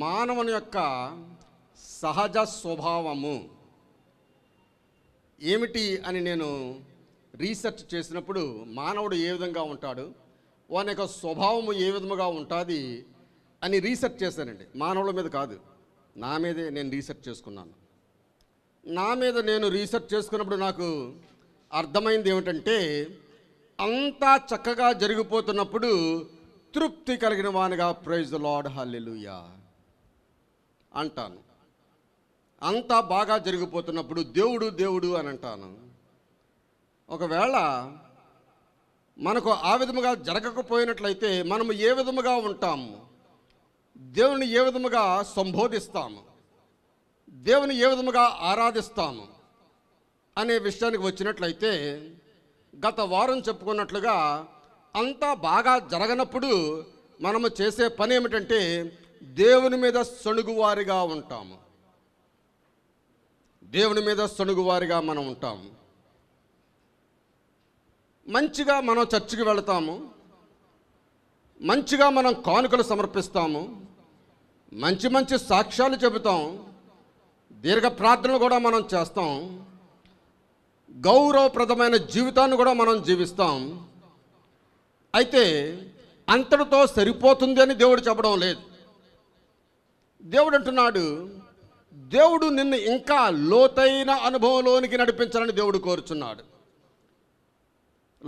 మానవుని యొక్క సహజ స్వభావము ఏమిటి అని నేను రీసెర్చ్ చేసినప్పుడు, మానవుడు ఏ విధంగా ఉంటాడు, వాని యొక్క స్వభావము ఏ విధముగా ఉంటుంది అని రీసెర్చ్ చేశానండి. మానవుల మీద కాదు, నా మీదే నేను రీసెర్చ్ చేసుకున్నాను. నా మీద నేను రీసెర్చ్ చేసుకున్నప్పుడు నాకు అర్థమైంది ఏమిటంటే, అంతా చక్కగా జరిగిపోతున్నప్పుడు తృప్తి కలిగిన వానిగా ప్రైజ్ ది లార్డ్ హల్లెలూయా అంటాను. అంతా బాగా జరిగిపోతున్నప్పుడు దేవుడు దేవుడు అని అంటాను. ఒకవేళ మనకు ఆ విధముగా జరగకపోయినట్లయితే మనము ఏ విధముగా ఉంటాము, దేవుని ఏ విధముగా సంబోధిస్తాము, దేవుని ఏ విధముగా ఆరాధిస్తాము అనే విషయానికి వచ్చినట్లయితే, గత వారం చెప్పుకున్నట్లుగా అంతా బాగా జరగనప్పుడు మనము చేసే పని ఏమిటంటే దేవుని మీద సణుగువారిగా ఉంటాము. దేవుని మీద సణుగువారిగా మనం ఉంటాము. మంచిగా మనం చర్చికి వెళతాము, మంచిగా మనం కానుకలు సమర్పిస్తాము, మంచి మంచి సాక్ష్యాలు చెబుతాం, దీర్ఘ ప్రార్థనలు కూడా మనం చేస్తాం, గౌరవప్రదమైన జీవితాన్ని కూడా మనం జీవిస్తాం. అయితే అంతటితో సరిపోతుంది అని దేవుడు చెప్పడం లేదు. దేవుడు అంటున్నాడు, దేవుడు నిన్ను ఇంకా లోతైన అనుభవంలోనికి నడిపించాలని దేవుడు కోరుచున్నాడు.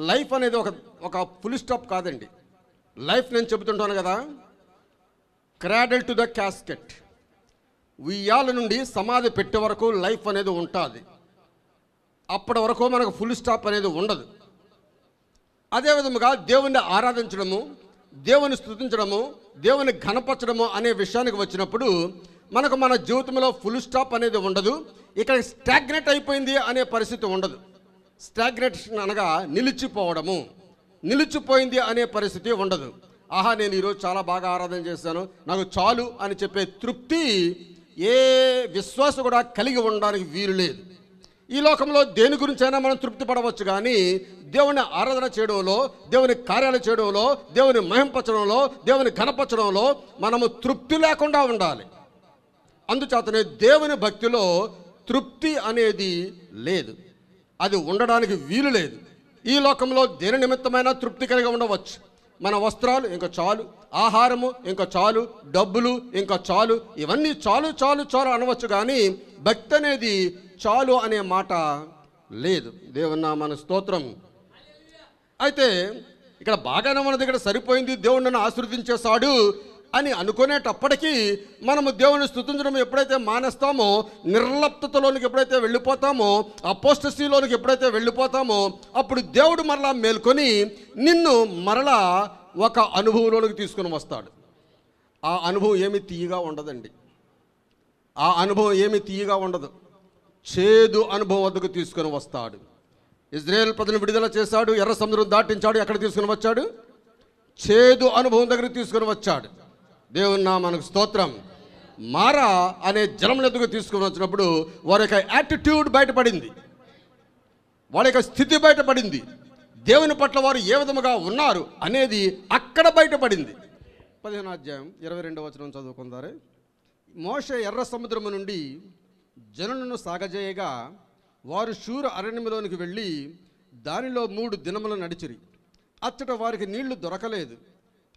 లైఫ్ అనేది ఒక ఫుల్ స్టాప్ కాదండి. లైఫ్ నేను చెబుతుంటాను కదా, క్రాడల్ టు ద క్యాస్కెట్, ఉయ్యాల నుండి సమాధి పెట్టే వరకు లైఫ్ అనేది ఉంటుంది. అప్పటి వరకు మనకు ఫుల్ స్టాప్ అనేది ఉండదు. అదేవిధముగా దేవుణ్ణి ఆరాధించడము, దేవుని స్తుతించడము, దేవుని ఘనపరచడము అనే విషయానికి వచ్చినప్పుడు మనకు మన జీవితంలో ఫుల్ స్టాప్ అనేది ఉండదు. ఇక్కడ స్టాగ్నేట్ అయిపోయింది అనే పరిస్థితి ఉండదు. స్టాగ్నేషన్ అనగా నిలిచిపోవడము, నిలిచిపోయింది అనే పరిస్థితి ఉండదు. ఆహా, నేను ఈరోజు చాలా బాగా ఆరాధన చేశాను, నాకు చాలు అని చెప్పే తృప్తి ఏ విశ్వాసం కూడా కలిగి ఉండడానికి వీలు లేదు. ఈ లోకంలో దేని గురించైనా మనం తృప్తి పడవచ్చు, కానీ దేవుని ఆరాధన చేయడంలో, దేవుని కార్యాలు చేయడంలో, దేవుని మహింపరచడంలో, దేవుని ఘనపరచడంలో మనము తృప్తి లేకుండా ఉండాలి. అందుచేతనే దేవుని భక్తిలో తృప్తి అనేది లేదు, అది ఉండడానికి వీలు లేదు. ఈ లోకంలో దేని నిమిత్తమైన తృప్తి కలిగి ఉండవచ్చు. మన వస్త్రాలు ఇంకా చాలు, ఆహారము ఇంకా చాలు, డబ్బులు ఇంకా చాలు, ఇవన్నీ చాలు చాలు చాలు అనవచ్చు, కానీ భక్తి అనేది చాలు అనే మాట లేదు. దేవుని నామమున స్తోత్రం. అయితే ఇక్కడ బాగానే ఉన్నది, ఇక్కడ సరిపోయింది, దేవుడు నన్ను ఆశీర్వదించేశాడు అని అనుకునేటప్పటికీ మనము దేవుని స్తుతించడం ఎప్పుడైతే మానేస్తామో, నిర్లప్తలోనికి ఎప్పుడైతే వెళ్ళిపోతామో, అపోస్టసీలోనికి ఎప్పుడైతే వెళ్ళిపోతామో, అప్పుడు దేవుడు మరలా మేల్కొని నిన్ను మరలా ఒక అనుభవంలోనికి తీసుకుని వస్తాడు. ఆ అనుభవం ఏమి తీయగా ఉండదండి. ఆ అనుభవం ఏమి తీయగా ఉండదు. చేదు అనుభవం వద్దకు తీసుకొని వస్తాడు. ఇజ్రాయేల్ ప్రజలను విడుదల చేశాడు, ఎర్ర సముద్రం దాటించాడు. ఎక్కడ తీసుకుని వచ్చాడు? చేదు అనుభవం దగ్గర తీసుకుని వచ్చాడు. దేవుని నామమునకు స్తోత్రం. మారా అనే జలం ఎదుగు తీసుకుని వచ్చినప్పుడు వారి యొక్క యాటిట్యూడ్ బయటపడింది, వారి యొక్క స్థితి బయటపడింది, దేవుని పట్ల వారు ఏ విధముగా ఉన్నారు అనేది అక్కడ బయటపడింది. 15వ అధ్యాయం 22వ వచనం చదువుకుందారే. మోషే ఎర్ర సముద్రము నుండి జనులను సాగజేయగా వారు షూరు అరణ్యములోనికి వెళ్ళి దానిలో 3 దినములు నడిచిరి. అచ్చట వారికి నీళ్లు దొరకలేదు.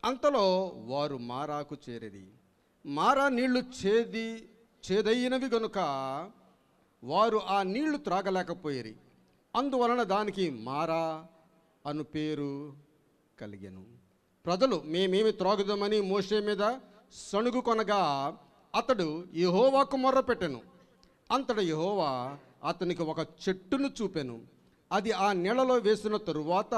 అంతలో వారు మారాకు చేరిరి. మారా నీళ్లు చేదైనవి గనుక వారు ఆ నీళ్లు త్రాగలేకపోయిరి. అందువలన దానికి మారా అను పేరు కలిగెను. ప్రజలు మేమేమి త్రాగుదామని మోషే మీద సణుగు కొనగా అతడు యెహోవాకు మొర్రపెట్టెను. అంతటా యెహోవా అతనికి ఒక చెట్టును చూపెను. అది ఆ నీళ్లలో వేసిన తరువాత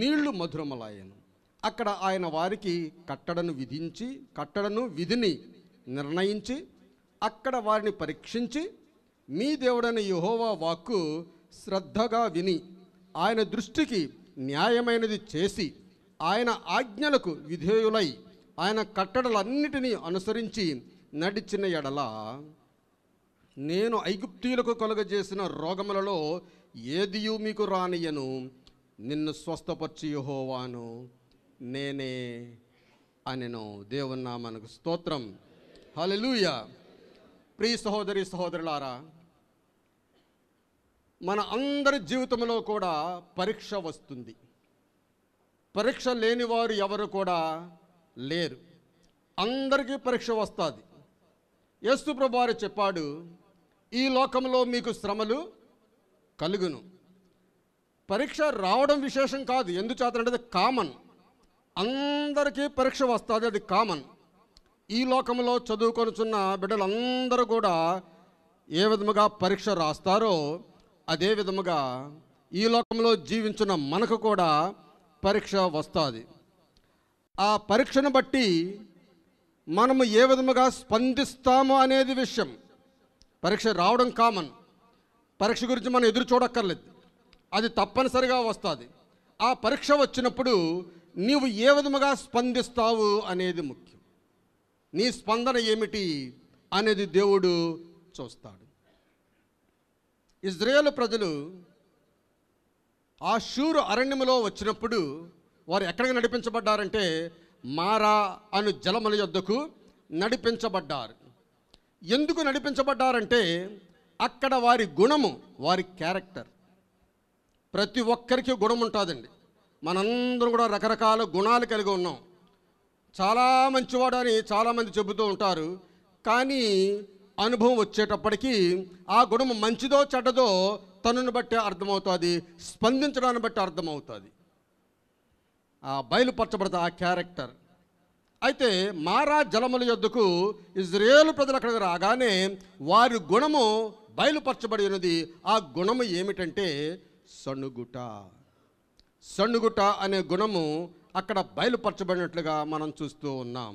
నీళ్లు మధురములాయెను. అక్కడ ఆయన వారికి కట్టడను విధిని నిర్ణయించి అక్కడ వారిని పరీక్షించి, మీ దేవుడైన యెహోవా వాక్కు శ్రద్ధగా విని ఆయన దృష్టికి న్యాయమైనది చేసి ఆయన ఆజ్ఞలకు విధేయులై ఆయన కట్టడలన్నిటినీ అనుసరించి నడిచిన ఎడల నేను ఐగుప్తీయులకు కలుగజేసిన రోగములలో ఏదియు మీకు రానియను. నిన్ను స్వస్థపరిచి యెహోవాను నేనే అనెను. దేవుని నామమునకు స్తోత్రం. హల్లెలూయా. ప్రియ సహోదరి సహోదరులారా, మన అందరి జీవితంలో కూడా పరీక్ష వస్తుంది. పరీక్ష లేని వారు ఎవరు కూడా లేరు. అందరికీ పరీక్ష వస్తుంది. యేసు ప్రభువారు చెప్పాడు, ఈ లోకంలో మీకు శ్రమలు కలుగును. పరీక్ష రావడం విశేషం కాదు. ఎందుచేతంటే అది కామన్. అందరికీ పరీక్ష వస్తుంది, అది కామన్. ఈ లోకంలో చదువుకొనుచున్న బిడ్డలందరూ కూడా ఏ విధముగా పరీక్ష రాస్తారో అదే విధముగా ఈ లోకంలో జీవించిన మనకు కూడా పరీక్ష వస్తుంది. ఆ పరీక్షను బట్టి మనము ఏ విధముగా స్పందిస్తాము అనేది విషయం. పరీక్ష రావడం కామన్. పరీక్ష గురించి మనం ఎదురు చూడక్కర్లేదు, అది తప్పనిసరిగా వస్తుంది. ఆ పరీక్ష వచ్చినప్పుడు నీవు ఏ విధముగా స్పందిస్తావు అనేది ముఖ్యం. నీ స్పందన ఏమిటి అనేది దేవుడు చూస్తాడు. ఇజ్రాయేలు ప్రజలు ఆ షూరు అరణ్యములో వచ్చినప్పుడు వారు ఎక్కడికి నడిపించబడ్డారంటే మారా అను జలముల యొద్దకు నడిపించబడ్డారు. ఎందుకు నడిపించబడ్డారంటే అక్కడ వారి గుణము, వారి క్యారెక్టర్. ప్రతి ఒక్కరికి గుణం ఉంటుందండి. మనందరం కూడా రకరకాల గుణాలు కలిగి ఉన్నాం. చాలా మంచివాడు అని చాలామంది చెబుతూ ఉంటారు, కానీ అనుభవం వచ్చేటప్పటికీ ఆ గుణం మంచిదో చెడ్డదో తనను బట్టి అర్థమవుతుంది, స్పందించడాన్ని బట్టి అర్థమవుతుంది, ఆ బయలుపరచబడుతుంది ఆ క్యారెక్టర్. అయితే మారా జలముల యొద్దకు ఇజ్రాయేలు ప్రజలు అక్కడికి రాగానే వారి గుణము బయలుపరచబడి ఉన్నది. ఆ గుణము ఏమిటంటే సణుగుట. సణుగుట అనే గుణము అక్కడ బయలుపరచబడినట్లుగా మనం చూస్తూ ఉన్నాం.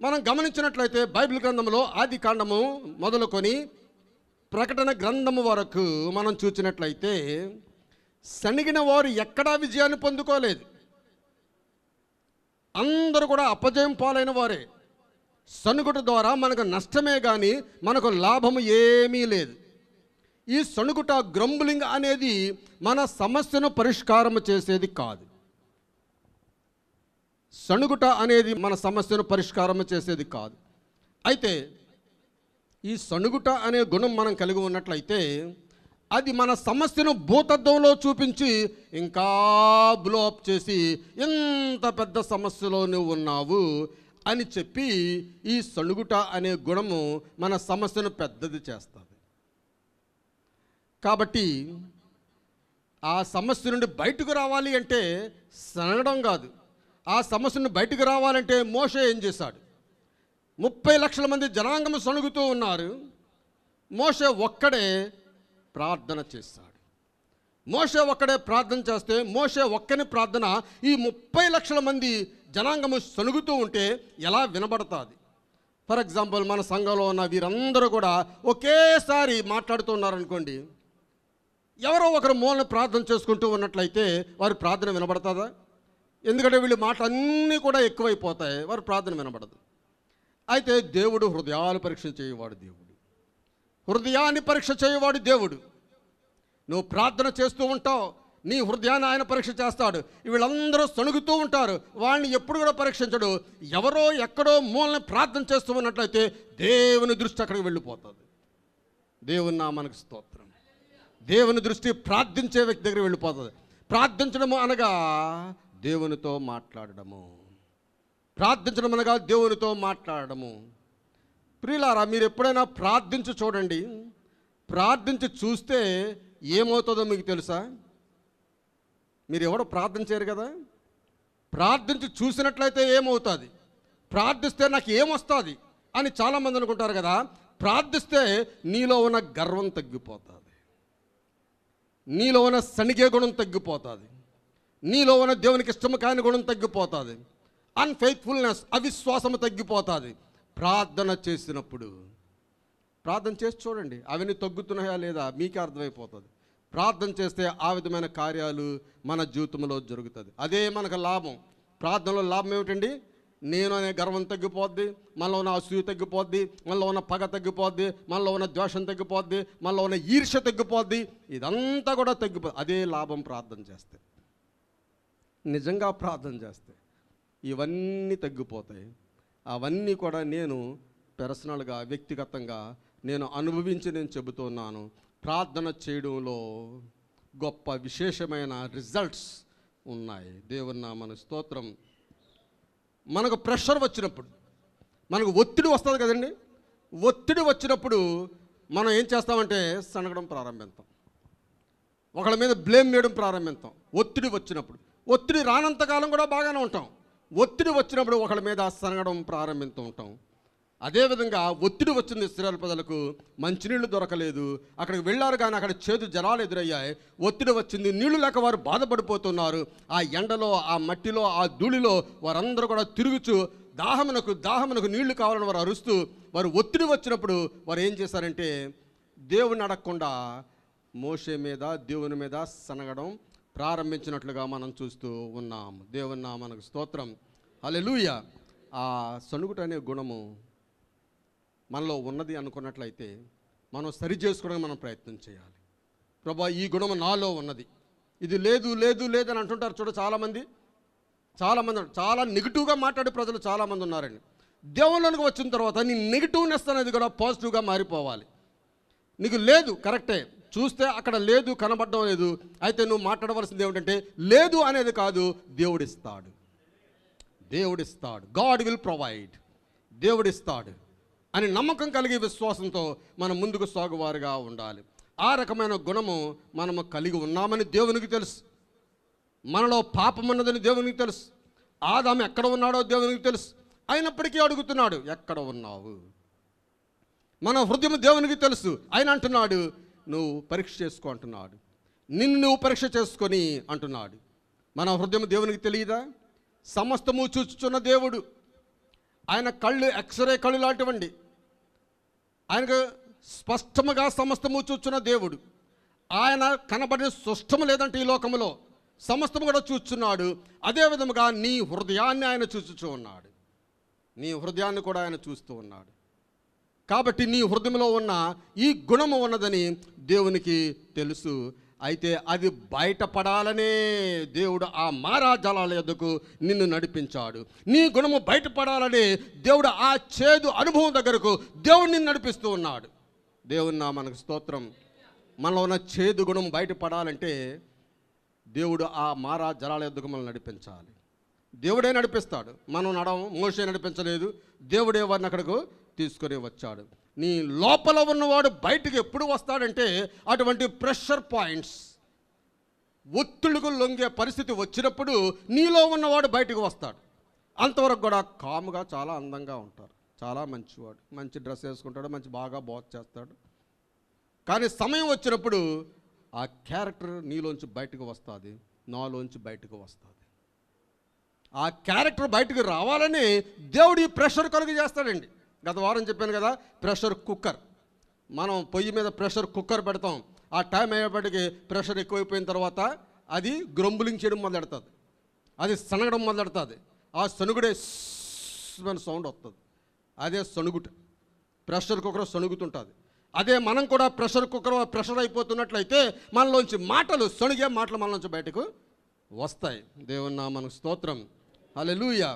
మనం గమనించినట్లయితే బైబిల్ గ్రంథంలో ఆది కాండము మొదలుకొని ప్రకటన గ్రంథము వరకు మనం చూసినట్లయితే సణిగిన వారు ఎక్కడా విజయాన్ని పొందుకోలేదు. అందరూ కూడా అపజయం పాలైన వారే. సణుగుట ద్వారా మనకు నష్టమే కానీ మనకు లాభము ఏమీ లేదు. ఈ సణుగుట, గ్రంబులింగ్ అనేది మన సమస్యను పరిష్కారం చేసేది కాదు. సణుగుట అనేది మన సమస్యను పరిష్కారం చేసేది కాదు. అయితే ఈ సణుగుట అనే గుణం మనం కలిగి ఉన్నట్లయితే అది మన సమస్యను భూతద్దంలో చూపించి ఇంకా బ్లోఅప్ చేసి ఎంత పెద్ద సమస్యలో నువ్వు ఉన్నావు అని చెప్పి ఈ సణుగుట అనే గుణము మన సమస్యను పెద్దది చేస్తుంది. కాబట్టి ఆ సమస్య నుండి బయటకు రావాలి అంటే సనగడం కాదు. ఆ సమస్య నుండి బయటకు రావాలంటే మోషే ఏం చేశాడు? 30 లక్షల మంది జనాంగము సణుగుతూ ఉన్నారు. మోషే ఒక్కడే ప్రార్థన చేశాడు. మోషే ఒక్కడే ప్రార్థన చేస్తే మోషే ఒక్కని ప్రార్థన ఈ 30 లక్షల మంది జనాంగము సణుగుతూ ఉంటే ఎలా వినబడుతుంది? ఫర్ ఎగ్జాంపుల్, మన సంఘంలో ఉన్న వీరందరూ కూడా ఒకేసారి మాట్లాడుతూ ఉన్నారనుకోండి, ఎవరో ఒకరు మూలని ప్రార్థన చేసుకుంటూ ఉన్నట్లయితే వారి ప్రార్థన వినబడుతుందా? ఎందుకంటే వీళ్ళు మాటలన్నీ కూడా ఎక్కువైపోతాయి, వారి ప్రార్థన వినబడదు. అయితే దేవుడు హృదయాలు పరీక్ష చేయవాడు. దేవుడు హృదయాన్ని పరీక్ష చేయవాడు. దేవుడు నువ్వు ప్రార్థన చేస్తూ ఉంటావు, నీ హృదయాన్ని ఆయన పరీక్ష చేస్తాడు. వీళ్ళందరూ సణుగుతూ ఉంటారు, వాళ్ళని ఎప్పుడు కూడా పరీక్షించడు. ఎవరో ఎక్కడో మూలని ప్రార్థన చేస్తూ ఉన్నట్లయితే దేవుని దృష్టి అక్కడికి వెళ్ళిపోతుంది. దేవుని నామానికి స్తోత్రం. దేవుని దృష్టి ప్రార్థించే వ్యక్తి దగ్గర వెళ్ళిపోతుంది. ప్రార్థించడము అనగా దేవునితో మాట్లాడడము. ప్రార్థించడం అనగా దేవునితో మాట్లాడడము. ప్రియులారా, మీరు ఎప్పుడైనా ప్రార్థించి చూడండి. ప్రార్థించి చూస్తే ఏమవుతుందో మీకు తెలుసా? మీరు ఎవడో ప్రార్థన చేయరు కదా. ప్రార్థించి చూసినట్లయితే ఏమవుతుంది? ప్రార్థిస్తే నాకు ఏమొస్తుంది అని చాలామంది అనుకుంటారు కదా. ప్రార్థిస్తే నీలో ఉన్న గర్వం తగ్గిపోతుంది, నీలో ఉన్న సణిగే గుణం తగ్గిపోతుంది, నీలో ఉన్న దేవునికి ఇష్టము కాని గుణం తగ్గిపోతుంది, అన్ఫెయిత్ఫుల్నెస్, అవిశ్వాసము తగ్గిపోతుంది. ప్రార్థన చేసినప్పుడు ప్రార్థన చేసి చూడండి, అవన్నీ తగ్గుతున్నాయా లేదా మీకే అర్థమైపోతుంది. ప్రార్థన చేస్తే ఆ విధమైన కార్యాలు మన జీవితంలో జరుగుతుంది. అదే మనకు లాభం. ప్రార్థనలో లాభం ఏమిటండి? నేను అనే గర్వం తగ్గిపోద్ది, మనలో ఉన్న అసూయ తగ్గిపోద్ది, మనలో ఉన్న పగ తగ్గిపోద్ది, మనలో ఉన్న ద్వేషం తగ్గిపోద్ది, మనలో ఉన్న ఈర్ష్య తగ్గిపోద్ది. ఇదంతా కూడా తగ్గిపోద్ది. అదే లాభం ప్రార్థన చేస్తే. నిజంగా ప్రార్థన చేస్తే ఇవన్నీ తగ్గిపోతాయి. అవన్నీ కూడా నేను పర్సనల్గా, వ్యక్తిగతంగా నేను అనుభవించి నేను చెబుతున్నాను. ప్రార్థన చేయడంలో గొప్ప విశేషమైన రిజల్ట్స్ ఉన్నాయి. దేవుని నామమునకు స్తోత్రం. మనకు ప్రెషర్ వచ్చినప్పుడు, మనకు ఒత్తిడి వస్తుంది కదండి. ఒత్తిడి వచ్చినప్పుడు మనం ఏం చేస్తామంటే సనగడం ప్రారంభిస్తాం, ఒకళ్ళ మీద బ్లేమ్ చేయడం ప్రారంభిస్తాం. ఒత్తిడి వచ్చినప్పుడు, ఒత్తిడి రానంతకాలం కూడా బాగానే ఉంటాం. ఒత్తిడి వచ్చినప్పుడు ఒకళ్ళ మీద సనగడం ప్రారంభిస్తూ ఉంటాం. అదేవిధంగా ఒత్తిడి వచ్చింది ఇశ్రాయేలు ప్రజలకు. మంచినీళ్ళు దొరకలేదు, అక్కడికి వెళ్ళారు కానీ అక్కడ చేదు జలాలు ఎదురయ్యాయి. ఒత్తిడి వచ్చింది, నీళ్లు లేక వారు బాధపడిపోతున్నారు. ఆ ఎండలో, ఆ మట్టిలో, ఆ ధూళిలో వారందరూ కూడా తిరుగుచు దాహమునకు నీళ్లు కావాలని వారు అరుస్తూ, వారు ఒత్తిడి వచ్చినప్పుడు వారు ఏం చేశారంటే దేవుని అడగకుండా మోషే మీద, దేవుని మీద సనగడం ప్రారంభించినట్లుగా మనం చూస్తూ ఉన్నాం. దేవుని నామమునకు స్తోత్రం. హల్లెలూయా. ఆ సనుగుట అనే గుణము మనలో ఉన్నది అనుకున్నట్లయితే మనం సరి చేసుకోవడానికి మనం ప్రయత్నం చేయాలి. ప్రభా, ఈ గుణము నాలో ఉన్నది, ఇది లేదు లేదు లేదని అంటుంటారు చూడ చాలామంది. చాలా నెగిటివ్గా మాట్లాడే ప్రజలు చాలామంది ఉన్నారండి. దేవుళ్ళనికి వచ్చిన తర్వాత నీ నెగిటివ్నెస్ అనేది కూడా పాజిటివ్గా మారిపోవాలి. నీకు లేదు, కరెక్టే, చూస్తే అక్కడ లేదు, కనబడడం లేదు. అయితే నువ్వు మాట్లాడవలసింది ఏమిటంటే లేదు అనేది కాదు, దేవుడిస్తాడు. గాడ్ విల్ ప్రొవైడ్, దేవుడిస్తాడు అని నమ్మకం కలిగి విశ్వాసంతో మనం ముందుకు సాగువారుగా ఉండాలి. ఆ రకమైన గుణము మనము కలిగి ఉన్నామని దేవునికి తెలుసు. మనలో పాపం ఉన్నదని దేవునికి తెలుసు. ఆదాము ఎక్కడ ఉన్నాడో దేవునికి తెలుసు. అయినప్పటికీ అడుగుతున్నాడు, ఎక్కడ ఉన్నావు? మన హృదయం దేవునికి తెలుసు. ఆయన అంటున్నాడు, నువ్వు పరీక్ష చేసుకో అంటున్నాడు. నిన్ను నువ్వు పరీక్ష చేసుకొని అంటున్నాడు. మన హృదయం దేవునికి తెలియదా? సమస్తము చూచుచున్న దేవుడు. ఆయన కళ్ళు ఎక్స్రే కళ్ళు లాంటివండి. ఆయనకు స్పష్టముగా సమస్తము చూచున్న దేవుడు. ఆయన కనబడిన సృష్టము లేదంటే ఈ లోకములో సమస్తము కూడా చూస్తున్నాడు. అదేవిధముగా నీ హృదయాన్ని ఆయన చూచుచూ ఉన్నాడు. నీ హృదయాన్ని కూడా ఆయన చూస్తూ ఉన్నాడు. కాబట్టి నీ హృదయంలో ఉన్న ఈ గుణము ఉన్నదని దేవునికి తెలుసు. అయితే అది బయటపడాలనే దేవుడు ఆ మారా జలాల యొద్దకు నిన్ను నడిపించాడు. నీ గుణము బయటపడాలనే దేవుడు ఆ చేదు అనుభవం దగ్గరకు దేవుడు నిన్ను నడిపిస్తూ ఉన్నాడు. దేవుని నామమునకు స్తోత్రం. మనలో ఉన్న చేదు గుణం బయటపడాలంటే దేవుడు ఆ మారా జలాల యొద్దకు మనల్ని నడిపించాలి. దేవుడే నడిపిస్తాడు, మనం నడవం. మోషే నడిపించలేదు, దేవుడే వారిని అక్కడకు తీసుకొని వచ్చాడు. నీ లోపల ఉన్నవాడు బయటికి ఎప్పుడు వస్తాడంటే అటువంటి ప్రెషర్ పాయింట్స్, ఒత్తిడికి లొంగే పరిస్థితి వచ్చినప్పుడు నీలో ఉన్నవాడు బయటకు వస్తాడు. అంతవరకు కూడా కాముగా చాలా అందంగా ఉంటారు, చాలా మంచివాడు, మంచి డ్రెస్ వేసుకుంటాడు, బాగా బోధ చేస్తాడు. కానీ సమయం వచ్చినప్పుడు ఆ క్యారెక్టర్ నీలోంచి బయటకు వస్తుంది, నాలోంచి బయటకు వస్తుంది. ఆ క్యారెక్టర్ బయటకు రావాలని దేవుడు ఈ ప్రెషర్ కలుగు చేస్తాడండి. గత వారం చెప్పాను కదా, ప్రెషర్ కుక్కర్. మనం పొయ్యి మీద ప్రెషర్ కుక్కర్ పెడతాం. ఆ టైం అయ్యేపటికి ప్రెషర్ ఎక్కువైపోయిన తర్వాత అది గ్రంబులింగ్ చేయడం మొదలెడుతుంది, అది సనగడం మొదలెడుతుంది. ఆ సనుగుడే సౌండ్ వస్తుంది, అదే సనుగుట. Pressure cooker సనుగుతుంటుంది. అదే మనం కూడా ప్రెషర్ కుక్కర్ ప్రెషర్ అయిపోతున్నట్లయితే మనలోంచి మాటలు, సొనిగే మాటలు మనలోంచి బయటకు వస్తాయి. దేవుని నామమునకు స్తోత్రం. హల్లెలూయా.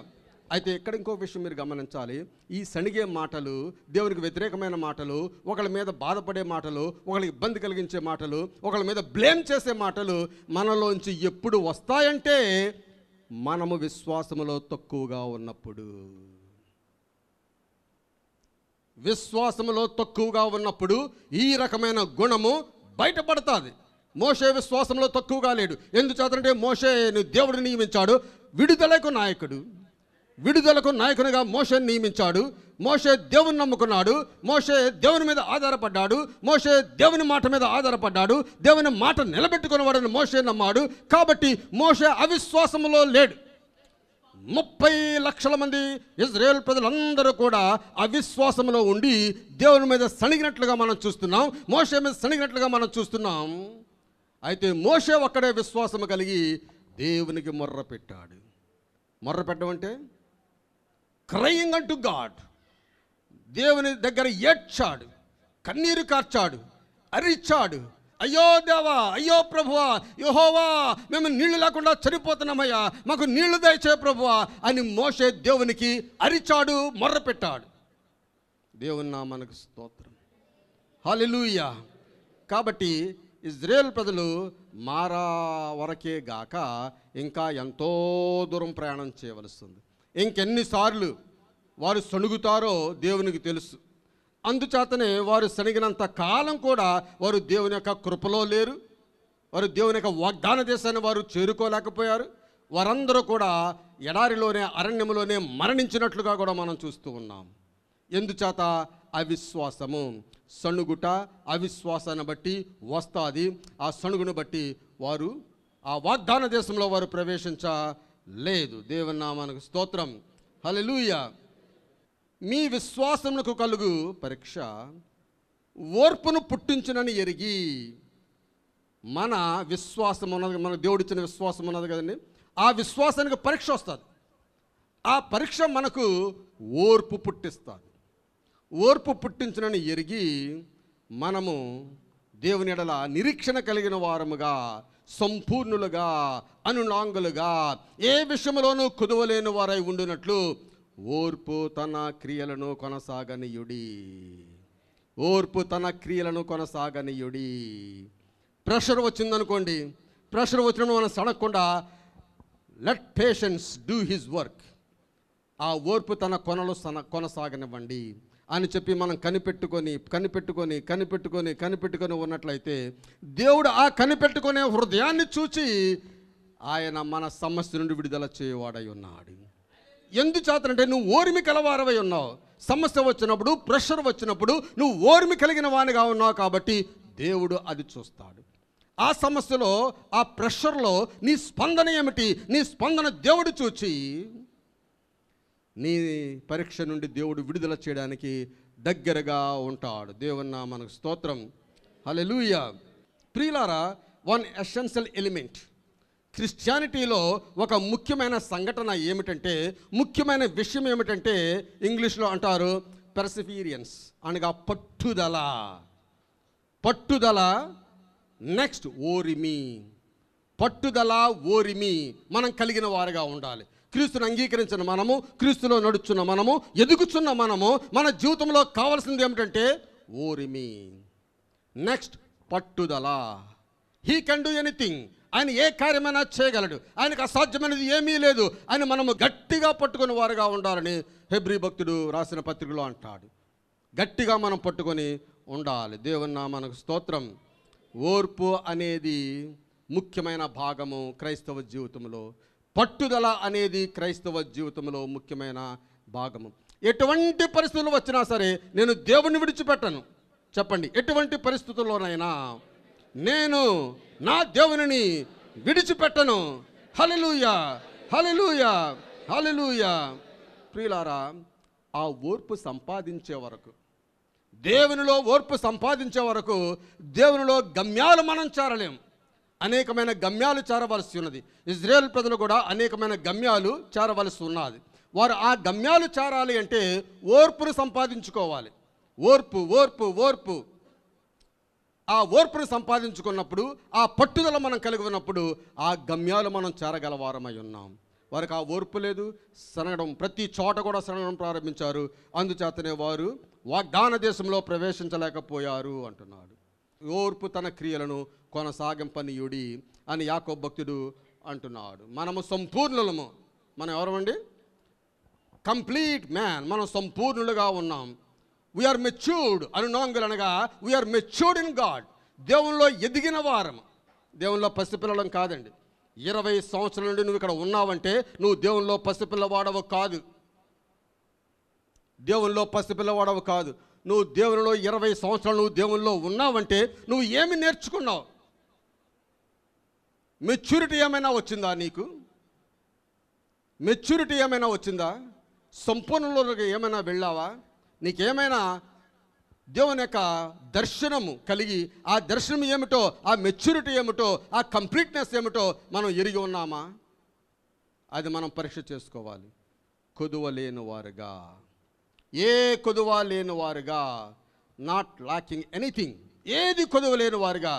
అయితే ఇక్కడ ఇంకో విషయం మీరు గమనించాలి. ఈ సణిగే మాటలు, దేవునికి వ్యతిరేకమైన మాటలు, ఒకళ్ళ మీద బాధపడే మాటలు, ఒకళ్ళకి ఇబ్బంది కలిగించే మాటలు, ఒకళ్ళ మీద బ్లేమ్ చేసే మాటలు మనలోంచి ఎప్పుడు వస్తాయంటే మనము విశ్వాసములో తక్కువగా ఉన్నప్పుడు. విశ్వాసములో తక్కువగా ఉన్నప్పుడు ఈ రకమైన గుణము బయటపడుతుంది. మోషే విశ్వాసంలో తక్కువగా లేడు. ఎందుచేతంటే మోషేను దేవుడు నియమించాడు విడుదలకు నాయకునిగా మోషేని నియమించాడు. మోషే దేవుని నమ్ముకున్నాడు, మోషే దేవుని మీద ఆధారపడ్డాడు, మోషే దేవుని మాట మీద ఆధారపడ్డాడు, దేవుని మాట నిలబెట్టుకున్నవాడని మోషే నమ్మాడు. కాబట్టి మోషే అవిశ్వాసములో లేడు. 30 లక్షల మంది ఇజ్రాయేల్ ప్రజలందరూ కూడా అవిశ్వాసంలో ఉండి దేవుని మీద సణిగినట్లుగా మనం చూస్తున్నాం, మోషే మీద సణిగినట్లుగా మనం చూస్తున్నాం. అయితే మోషే ఒక్కడే విశ్వాసము కలిగి దేవునికి మొర్ర పెట్టాడు. మొర్ర పెట్టడం అంటే క్రయింగ్ అంటు గాడ్. దేవుని దగ్గర ఏడ్చాడు, కన్నీరు కార్చాడు, అరిచాడు. అయ్యో దేవా, అయ్యో ప్రభువా, యెహోవా, మేము నీళ్లు లేకుండా చనిపోతున్నామయ్యా, మాకు నీళ్లు దయచే ప్రభువా అని మోషే దేవునికి అరిచాడు, మొర్ర పెట్టాడు. దేవుని నామానికి స్తోత్రం. హల్లెలూయా. కాబట్టి ఇజ్రాయేల్ ప్రజలు మారా వరకే గాక ఇంకా ఎంతో దూరం ప్రయాణం చేయవలసింది. ఇంకెన్నిసార్లు వారు సణుగుతారో దేవునికి తెలుసు. అందుచేతనే వారు సణిగినంత కాలం కూడా వారు దేవుని యొక్క కృపలో లేరు. వారు దేవుని యొక్క వాగ్దాన దేశాన్ని వారు చేరుకోలేకపోయారు. వారందరూ కూడా ఎడారిలోనే, అరణ్యంలోనే మరణించినట్లుగా కూడా మనం చూస్తూ ఉన్నాం. ఎందుచేత? అవిశ్వాసము. సణుగుట అవిశ్వాసాన్ని బట్టి వస్తుంది. ఆ సణుగును బట్టి వారు ఆ వాగ్దాన దేశంలో వారు ప్రవేశించలేదు. దేవుని నామానికి స్తోత్రం. హల్లెలూయా. మీ విశ్వాసమునకు కలుగు పరీక్ష ఓర్పును పుట్టించునని ఎరిగి. మన విశ్వాసం ఉన్నది, మన దేవుడిచ్చిన విశ్వాసం ఉన్నది కదండి. ఆ విశ్వాసానికి పరీక్ష వస్తుంది. ఆ పరీక్ష మనకు ఓర్పు పుట్టిస్తుంది. ఓర్పు పుట్టించునని ఎరిగి మనము దేవుని ఎడల నిరీక్షణ కలిగిన వారముగా, సంపూర్ణులుగా, అనునాంగులుగా, ఏ విషయంలోనూ కుదువలేని వారై ఉండునట్లు ఓర్పు తన క్రియలను కొనసాగనీయుడి. ఓర్పు తన క్రియలను కొనసాగనీయుడి. ప్రెషర్ వచ్చిందనుకోండి, ప్రెషర్ వచ్చినప్పుడు మనం సడకుండా let patience do his work. ఆ ఓర్పు తన కొనసాగనివ్వండి అని చెప్పి మనం కనిపెట్టుకొని ఉన్నట్లయితే దేవుడు ఆ కనిపెట్టుకునే హృదయాన్ని చూచి ఆయన మన సమస్య నుండి విడుదల చేయవాడై ఉన్నాడు. ఎందుచేతనంటే నువ్వు ఓర్మి కలవారవై ఉన్నావు. సమస్య వచ్చినప్పుడు, ప్రెషర్ వచ్చినప్పుడు నువ్వు ఓర్మి కలిగిన వానిగా ఉన్నావు కాబట్టి దేవుడు అది చూస్తాడు. ఆ సమస్యలో, ఆ ప్రెషర్లో నీ స్పందన ఏమిటి? నీ స్పందన దేవుడు చూచి నీ పరీక్ష నుండి దేవుడు విడుదల చేయడానికి దగ్గరగా ఉంటాడు. దేవుని నామమునకు స్తోత్రం. హల్లెలూయా. ప్రియులారా, వన్ ఎసెన్షియల్ ఎలిమెంట్ క్రిస్టియానిటీలో ఒక ముఖ్యమైన సంఘటన ఏమిటంటే, ముఖ్యమైన విషయం ఏమిటంటే, ఇంగ్లీష్లో అంటారు పర్సిఫీరియన్స్, అనగా పట్టుదల. పట్టుదల. నెక్స్ట్ ఓరిమి. పట్టుదల, ఓరిమి మనం కలిగిన వారుగా ఉండాలి. క్రీస్తుని అంగీకరించిన మనము, క్రీస్తులో నడుచున్న మనము, ఎదుగుచున్న మనము, మన జీవితంలో కావాల్సింది ఏమిటంటే ఓరిమి. నెక్స్ట్ పట్టుదల. He can do anything. ఆయన ఏ కార్యమైనా చేయగలడు. ఆయనకు అసాధ్యమైనది ఏమీ లేదు అని మనము గట్టిగా పట్టుకుని వారుగా ఉండాలని హెబ్రీ భక్తుడు రాసిన పత్రికలో అంటాడు. గట్టిగా మనం పట్టుకొని ఉండాలి. దేవుని నామమునకు స్తోత్రం. ఓర్పు అనేది ముఖ్యమైన భాగము క్రైస్తవ జీవితంలో. పట్టుదల అనేది క్రైస్తవ జీవితంలో ముఖ్యమైన భాగము. ఎటువంటి పరిస్థితులు వచ్చినా సరే నేను దేవుణ్ణి విడిచిపెట్టను. చెప్పండి, ఎటువంటి పరిస్థితుల్లోనైనా నేను నా దేవునిని విడిచిపెట్టను. హల్లెలూయా, హల్లెలూయా, హల్లెలూయా. ప్రియులారా, ఆ ఓర్పు సంపాదించే వరకు, దేవునిలో ఓర్పు సంపాదించే వరకు దేవునిలో గమ్యాలు మనం చేరలేం. అనేకమైన గమ్యాలు చేరవలసి ఉన్నది. ఇజ్రాయేల్ ప్రజలు కూడా అనేకమైన గమ్యాలు చేరవలసి ఉన్నది. వారు ఆ గమ్యాలు చేరాలి అంటే ఓర్పును సంపాదించుకోవాలి. ఓర్పు, ఓర్పు, ఓర్పు. ఆ ఓర్పును సంపాదించుకున్నప్పుడు, ఆ పట్టుదల మనం కలిగి ఉన్నప్పుడు ఆ గమ్యాలు మనం చేరగలవారమై ఉన్నాం. వారికి ఆ ఓర్పు లేదు. సనగడం, ప్రతి చోట కూడా సనగడం ప్రారంభించారు. అందుచేతనే వారు వాగ్దాన దేశంలో ప్రవేశించలేకపోయారు అంటున్నాడు. ఓర్పు తన క్రియలను కొనసాగింపనీయుడి అని యాకోబు భక్తుడు అంటున్నాడు. మనము సంపూర్ణులము. మనం ఎవరమండి? Complete man. మనం సంపూర్ణులుగా ఉన్నాం. We are matured. అనునాంగులనగా వీఆర్ మెచ్యూర్డ్ ఇన్ గాడ్. దేవునిలో ఎదిగిన వారం. దేవునిలో పసిపిల్లలం కాదండి. 20 సంవత్సరాల నుండి నువ్వు ఇక్కడ ఉన్నావంటే నువ్వు దేవునిలో పసిపిల్లవాడవు కాదు. దేవునిలో పసిపిల్లవాడవు కాదు. నువ్వు దేవునిలో 20 సంవత్సరాలు నువ్వు దేవునిలో ఉన్నావంటే నువ్వు ఏమి నేర్చుకున్నావు? మెచ్యూరిటీ ఏమైనా వచ్చిందా నీకు? మెచ్యూరిటీ ఏమైనా వచ్చిందా? సంపూర్ణలోకి ఏమైనా వెళ్ళావా? నీకేమైనా దేవుని యొక్క దర్శనము కలిగి, ఆ దర్శనం ఏమిటో, ఆ మెచ్యూరిటీ ఏమిటో, ఆ కంప్లీట్నెస్ ఏమిటో మనం ఎరిగి ఉన్నామా? అది మనం పరీక్ష చేసుకోవాలి. కొదువ లేని వారుగా, ఏ కొదువ లేని వారుగా, నాట్ లాకింగ్ ఎనీథింగ్. ఏది కొదువ లేని వారుగా,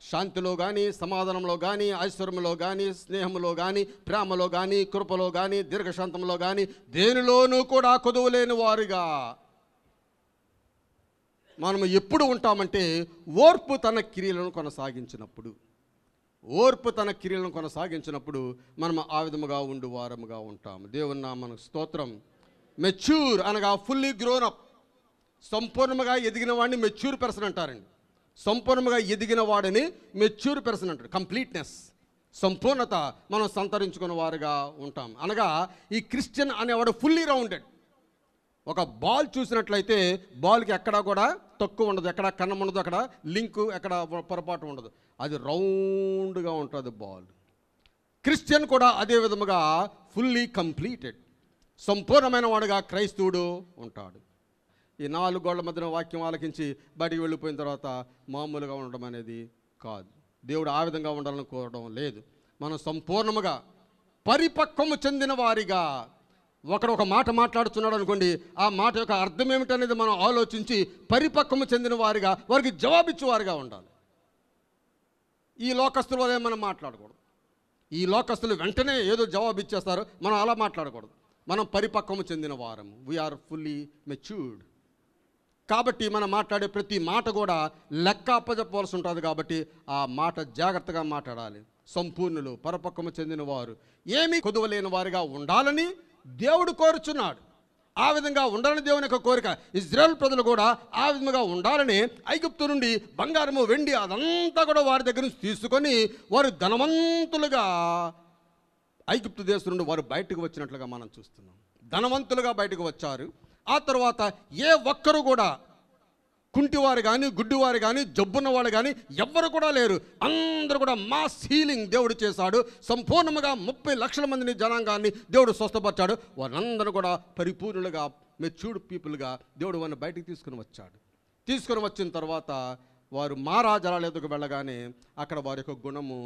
శాంతిలో కానీ, సమాధానంలో కానీ, ఐశ్వర్యంలో కానీ, స్నేహంలో కానీ, ప్రేమలో కానీ, కృపలో కానీ, దీర్ఘశాంతంలో కానీ, దేనిలోనూ కూడా కొదువ లేని వారుగా మనం ఎప్పుడు ఉంటామంటే ఓర్పు తన క్రియలను కొనసాగించినప్పుడు. ఓర్పు తన క్రియలను కొనసాగించినప్పుడు మనం ఆ విధముగా ఉండు వారముగా ఉంటాము. దేవుని నామమునకు స్తోత్రం. మెచ్యూర్ అనగా ఫుల్లీ గ్రోన్ అప్, సంపూర్ణముగా ఎదిగిన వాడిని మెచ్యూర్ పర్సన్ అంటారండి. సంపూర్ణముగా ఎదిగిన వాడిని మెచ్యూర్ పర్సన్ అంటారు. కంప్లీట్నెస్, సంపూర్ణత మనం సంతరించుకున్న వారుగా ఉంటాం. అనగా ఈ క్రిస్టియన్ అనేవాడు ఫుల్లీ రౌండెడ్. ఒక బాల్ చూసినట్లయితే బాల్కి ఎక్కడా కూడా తక్కువ ఉండదు, ఎక్కడ కన్నం ఉండదు, అక్కడ లింకు ఎక్కడ పొరపాటు ఉండదు, అది రౌండ్గా ఉంటుంది బాల్. క్రిస్టియన్ కూడా అదే విధముగా ఫుల్లీ కంప్లీటెడ్, సంపూర్ణమైన వాడుగా క్రైస్తవుడు ఉంటాడు. ఈ 4 గోళ్ల మధ్యన వాక్యం ఆలకించి బయటికి వెళ్ళిపోయిన తర్వాత మామూలుగా ఉండడం అనేది కాదు. దేవుడు ఆ విధంగా ఉండాలని కోరడం లేదు. మనం సంపూర్ణముగా పరిపక్వము చెందిన వారిగా, ఒకడు ఒక మాట మాట్లాడుతున్నాడు అనుకోండి, ఆ మాట యొక్క అర్థం ఏమిటనేది మనం ఆలోచించి పరిపక్వము చెందిన వారిగా వారికి జవాబిచ్చేవారిగా ఉండాలి. ఈ లోకస్తుల వల్ల మనం మాట్లాడకూడదు. ఈ లోకస్తులు వెంటనే ఏదో జవాబు ఇచ్చేస్తారు, మనం అలా మాట్లాడకూడదు. మనం పరిపక్వము చెందిన వారము, వీఆర్ ఫుల్లీ మెచ్యూర్డ్. కాబట్టి మనం మాట్లాడే ప్రతి మాట కూడా లెక్క అప్పచెప్పవలసి ఉంటుంది. కాబట్టి ఆ మాట జాగ్రత్తగా మాట్లాడాలి. సంపూర్ణులు, పరిపక్వము చెందిన వారు, ఏమీ కొదువలేని వారిగా ఉండాలని దేవుడు కోరుచున్నాడు. ఆ విధంగా ఉండాలని దేవుని యొక్క కోరిక. ఇజ్రాయెల్ ప్రజలు కూడా ఆ విధంగా ఉండాలని ఐగుప్తు నుండి బంగారము, వెండి అదంతా కూడా వారి దగ్గర నుంచి తీసుకొని వారు ధనవంతులుగా ఐగుప్తు దేశం నుండి వారు బయటకు వచ్చినట్లుగా మనం చూస్తున్నాం. ధనవంతులుగా బయటకు వచ్చారు. ఆ తర్వాత ఏ ఒక్కరు కూడా కుంటివారు కానీ, గుడ్డివారు కానీ, జబ్బున్న వాళ్ళు కానీ ఎవ్వరు కూడా లేరు. అందరూ కూడా మాస్ హీలింగ్ దేవుడు చేశాడు. సంపూర్ణంగా 30 లక్షల మందిని, జనాంగాన్ని దేవుడు స్వస్థపరిచాడు. వారందరూ కూడా పరిపూర్ణులుగా మెచ్యూర్డ్ పీపుల్గా దేవుడు వారిని బయటికి తీసుకుని వచ్చాడు. తీసుకుని వచ్చిన తర్వాత వారు మారా జలాల ఎదుగు వెళ్ళగానే అక్కడ వారి యొక్క గుణము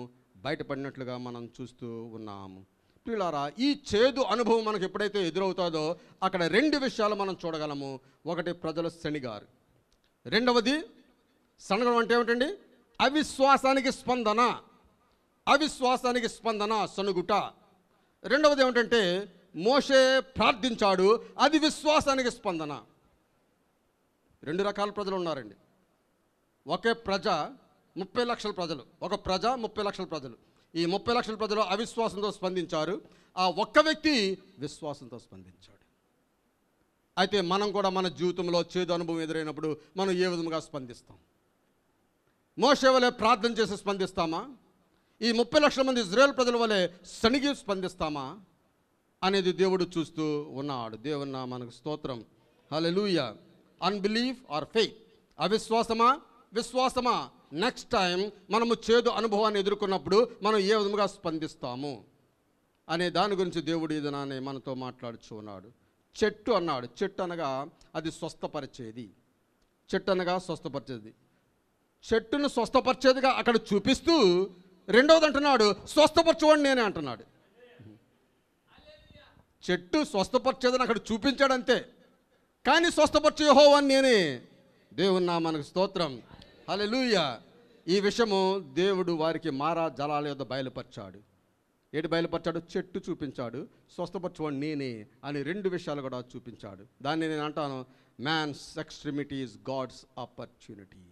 బయటపడినట్లుగా మనం చూస్తూ ఉన్నాము. ప్రియులారా, ఈ చేదు అనుభవం మనకు ఎప్పుడైతే ఎదురవుతుందో అక్కడ 2 విషయాలు మనం చూడగలము. ఒకటి, ప్రజలు శనిగారు. రెండవది, సనగడం అంటే ఏమిటండి? అవిశ్వాసానికి స్పందన. అవిశ్వాసానికి స్పందన, సనుగుట. రెండవది ఏమిటంటే మోషే ప్రార్థించాడు, అది విశ్వాసానికి స్పందన. 2 రకాల ప్రజలు ఉన్నారండి. ఒకే ప్రజ 30 లక్షల ప్రజలు, ఒక ప్రజ 30 లక్షల ప్రజలు. ఈ 30 లక్షల ప్రజలు అవిశ్వాసంతో స్పందించారు. ఆ ఒక్క వ్యక్తి విశ్వాసంతో స్పందించాడు. అయితే మనం కూడా మన జీవితంలో చేదు అనుభవం ఎదురైనప్పుడు మనం ఏ విధంగా స్పందిస్తాం? మోషే వలె ప్రార్థన చేసి స్పందిస్తామా? ఈ 30 లక్షల మంది ఇజ్రాయెల్ ప్రజల వలె సణిగి స్పందిస్తామా అనేది దేవుడు చూస్తూ ఉన్నాడు. దేవుని నామమునకు స్తోత్రం. హల్లెలూయా. అన్బిలీఫ్ ఆర్ ఫెయిత్, అవిశ్వాసమా విశ్వాసమా? నెక్స్ట్ టైం మనము చేదు అనుభవాన్ని ఎదుర్కొన్నప్పుడు మనం ఏ విధంగా స్పందిస్తాము అనే దాని గురించి దేవుడు ఈ దినాన్ని మనతో మాట్లాడుచూ ఉన్నాడు. చెట్టు అన్నాడు. చెట్టు అనగా అది స్వస్థపరిచేది. చెట్టు అనగా స్వస్థపరిచేది. చెట్టును స్వస్థపరిచేదిగా అక్కడ చూపిస్తూ రెండవది అంటున్నాడు, స్వస్థపరచువాడు నేనే అంటున్నాడు. చెట్టు స్వస్థపరిచేదని అక్కడ చూపించాడంతే, కానీ స్వస్థపరిచే యెహోవా నేనే. దేవుని నామమునకు స్తోత్రం. హల్లెలూయా. ఈ విషయము దేవుడు వారికి మారా జలాల యొద్ద బయలుపరిచాడు. ఏడు బయలుపరిచాడు? చెట్టు చూపించాడు, స్వస్థపరచువాడు నేనే అని 2 విషయాలు కూడా చూపించాడు. దాన్ని నేను అంటాను, man's extremity is God's opportunity.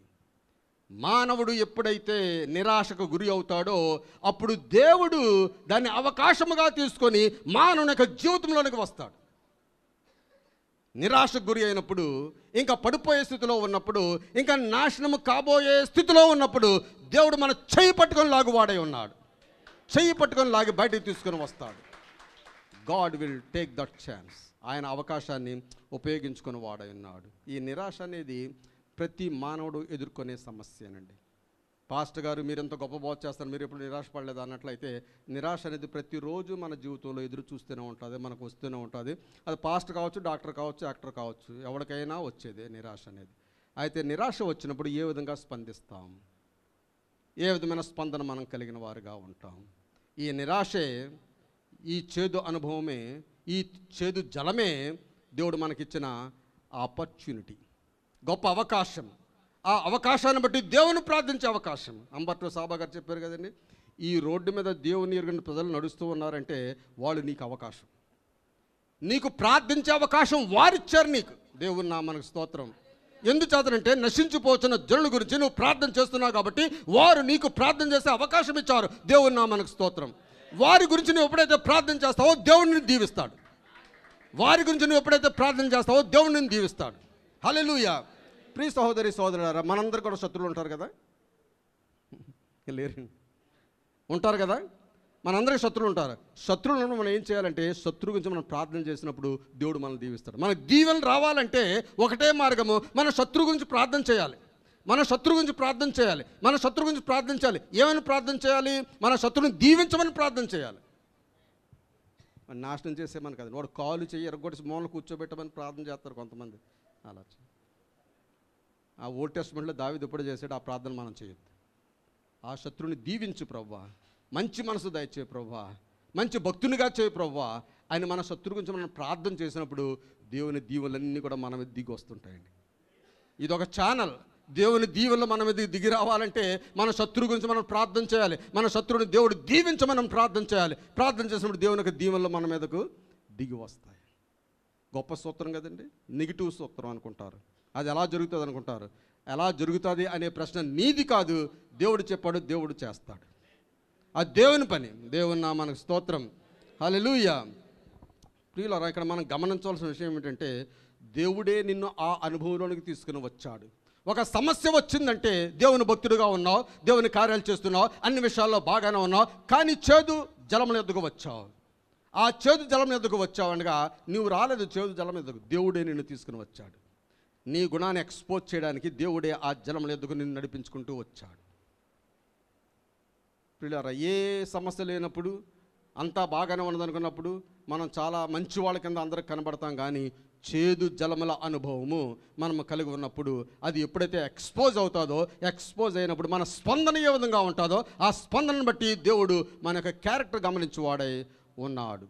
మానవుడు ఎప్పుడైతే నిరాశకు గురి అవుతాడో అప్పుడు దేవుడు దాన్ని అవకాశముగా తీసుకొని మానవుని యొక్క జీవితంలోనికి వస్తాడు. నిరాశకు గురి అయినప్పుడు, ఇంకా పడిపోయే స్థితిలో ఉన్నప్పుడు, ఇంకా నాశనము కాబోయే స్థితిలో ఉన్నప్పుడు దేవుడు మన చెయ్యి పట్టుకొని లాగువాడై ఉన్నాడు. చెయ్యి పట్టుకొని లాగి బయటికి తీసుకొని వస్తాడు. God will take that chance. ఆయన అవకాశాన్ని ఉపయోగించుకొని వాడై ఉన్నాడు. ఈ నిరాశ అనేది ప్రతి మానవుడు ఎదుర్కొనే సమస్యనండి. పాస్టర్ గారు మీరెంత గొప్ప బోధ చేస్తారు, మీరు ఎప్పుడు నిరాశపడలేదు అన్నట్లయితే, నిరాశ అనేది ప్రతిరోజు మన జీవితంలో ఎదురు చూస్తూనే ఉంటుంది, మనకు వస్తూనే ఉంటుంది. అది పాస్టర్ కావచ్చు, డాక్టర్ కావచ్చు, యాక్టర్ కావచ్చు, ఎవరికైనా వచ్చేదే నిరాశ అనేది. అయితే నిరాశ వచ్చినప్పుడు ఏ విధంగా స్పందిస్తాం? ఏ విధమైన స్పందన మనం కలిగిన వారుగా ఉంటాం? ఈ నిరాశే, ఈ చేదు అనుభవమే, ఈ చేదు జలమే దేవుడు మనకిచ్చిన ఆపర్చునిటీ, గొప్ప అవకాశం. ఆ అవకాశాన్ని బట్టి దేవుని ప్రార్థించే అవకాశం. అంబట్లో సాబా గారు చెప్పారు కదండి, ఈ రోడ్డు మీద దేవుని ఎరుగని ప్రజలు నడుస్తూ ఉన్నారంటే వాళ్ళు నీకు అవకాశం, నీకు ప్రార్థించే అవకాశం వారిచ్చారు నీకు. దేవుని నామమునకు స్తోత్రం. ఎందుచేతనంటే నశించిపోతున్న జనుల గురించి నువ్వు ప్రార్థన చేస్తున్నావు కాబట్టి వారు నీకు ప్రార్థన చేసే అవకాశం ఇచ్చారు. దేవుని నామానికి స్తోత్రం. వారి గురించి నువ్వు ఎప్పుడైతే ప్రార్థన చేస్తావో దేవుడిని దీవిస్తాడు. వారి గురించి నువ్వు ఎప్పుడైతే ప్రార్థన చేస్తావో దేవుడిని దీవిస్తాడు. హల్లెలూయా. ప్రియ సహోదరి సహోదరులారా, మనందరూ కూడా శత్రువులు ఉంటారు కదా, లేరు ఉంటారు కదా, మనందరికీ శత్రువులు ఉంటారు. శత్రువులను మనం ఏం చేయాలంటే శత్రువు గురించి మనం ప్రార్థన చేసినప్పుడు దేవుడు మనల్ని దీవిస్తాడు. మనకు దీవెనలు రావాలంటే ఒకటే మార్గము, మన శత్రువు గురించి ప్రార్థన చేయాలి. మన శత్రువు గురించి ప్రార్థన చేయాలి. మన శత్రువు గురించి ప్రార్థన చేయాలి. ఏమని ప్రార్థన చేయాలి? మన శత్రువుని దీవించమని ప్రార్థన చేయాలి. నాశనం చేసేమని కదా, వాడు కాలు చెయ్యి ఎరగొట్టి మూలన కూర్చోబెట్టమని ప్రార్థన చేస్తారు కొంతమంది. అలా ఆ ఓల్డ్ టెస్ట్మెంట్లో దావీదు ఎప్పుడు చేశాడు ఆ ప్రార్థన మనం చేయొద్దు. ఆ శత్రువుని దీవించు ప్రభువా, మంచి మనసు దయచేయి ప్రభువా, మంచి భక్తునిగా చేయి ప్రభువా ఆయన. మన శత్రువు గురించి మనం ప్రార్థన చేసినప్పుడు దేవుని దీవులన్నీ కూడా మన మీద దిగి వస్తుంటాయండి. ఇది ఒక ఛానల్. దేవుని దీవెనలు మన మీద దిగి రావాలంటే మన శత్రువు గురించి మనం ప్రార్థన చేయాలి. మన శత్రువుని దేవుడు దీవించమని మనం ప్రార్థన చేయాలి. ప్రార్థన చేసినప్పుడు దేవుని యొక్క దీవెనలు మన మీదకు దిగి వస్తాయి. గొప్ప సూత్రం కదండి. నెగిటివ్ సూత్రం అనుకుంటారు. అది ఎలా జరుగుతుంది అనుకుంటారు. ఎలా జరుగుతుంది అనే ప్రశ్న నీది కాదు, దేవుడు చెప్పాడు, దేవుడు చేస్తాడు. అది దేవుని పని. దేవుని నామానికి స్తోత్రం. హల్లెలూయా. ప్రియులారా, ఇక్కడ మనం గమనించవలసిన విషయం ఏంటంటే దేవుడే నిన్ను ఆ అనుభవంలోనికి తీసుకుని వచ్చాడు. ఒక సమస్య వచ్చిందంటే దేవుని భక్తుడిగా ఉన్నావు, దేవుని కార్యాలు చేస్తున్నావు, అన్ని విషయాల్లో బాగానే ఉన్నావు, కానీ చేదు జలముల ఎద్దుకు వచ్చావు. ఆ చేదు జలం ఎద్దుకు వచ్చావు అనగా నువ్వు రాలేదు, చేదు జలం ఎద్దుకు దేవుడే నిన్ను తీసుకుని వచ్చాడు. నీ గుణాన్ని ఎక్స్పోజ్ చేయడానికి దేవుడే ఆ జలముల ఎద్దుకు నిన్ను నడిపించుకుంటూ వచ్చాడు. ప్రియులారా, ఏ సమస్య లేనప్పుడు అంతా బాగానే ఉన్నదనుకున్నప్పుడు మనం చాలా మంచి వాళ్ళ కింద అందరికి కనబడతాం. కానీ చేదు జలముల అనుభవము మనం కలిగి ఉన్నప్పుడు అది ఎప్పుడైతే ఎక్స్పోజ్ అవుతుందో, ఎక్స్పోజ్ అయినప్పుడు మన స్పందన ఏ విధంగా ఉంటుందో ఆ స్పందనను బట్టి దేవుడు మన యొక్క క్యారెక్టర్ గమనించువాడై ఉన్నాడు.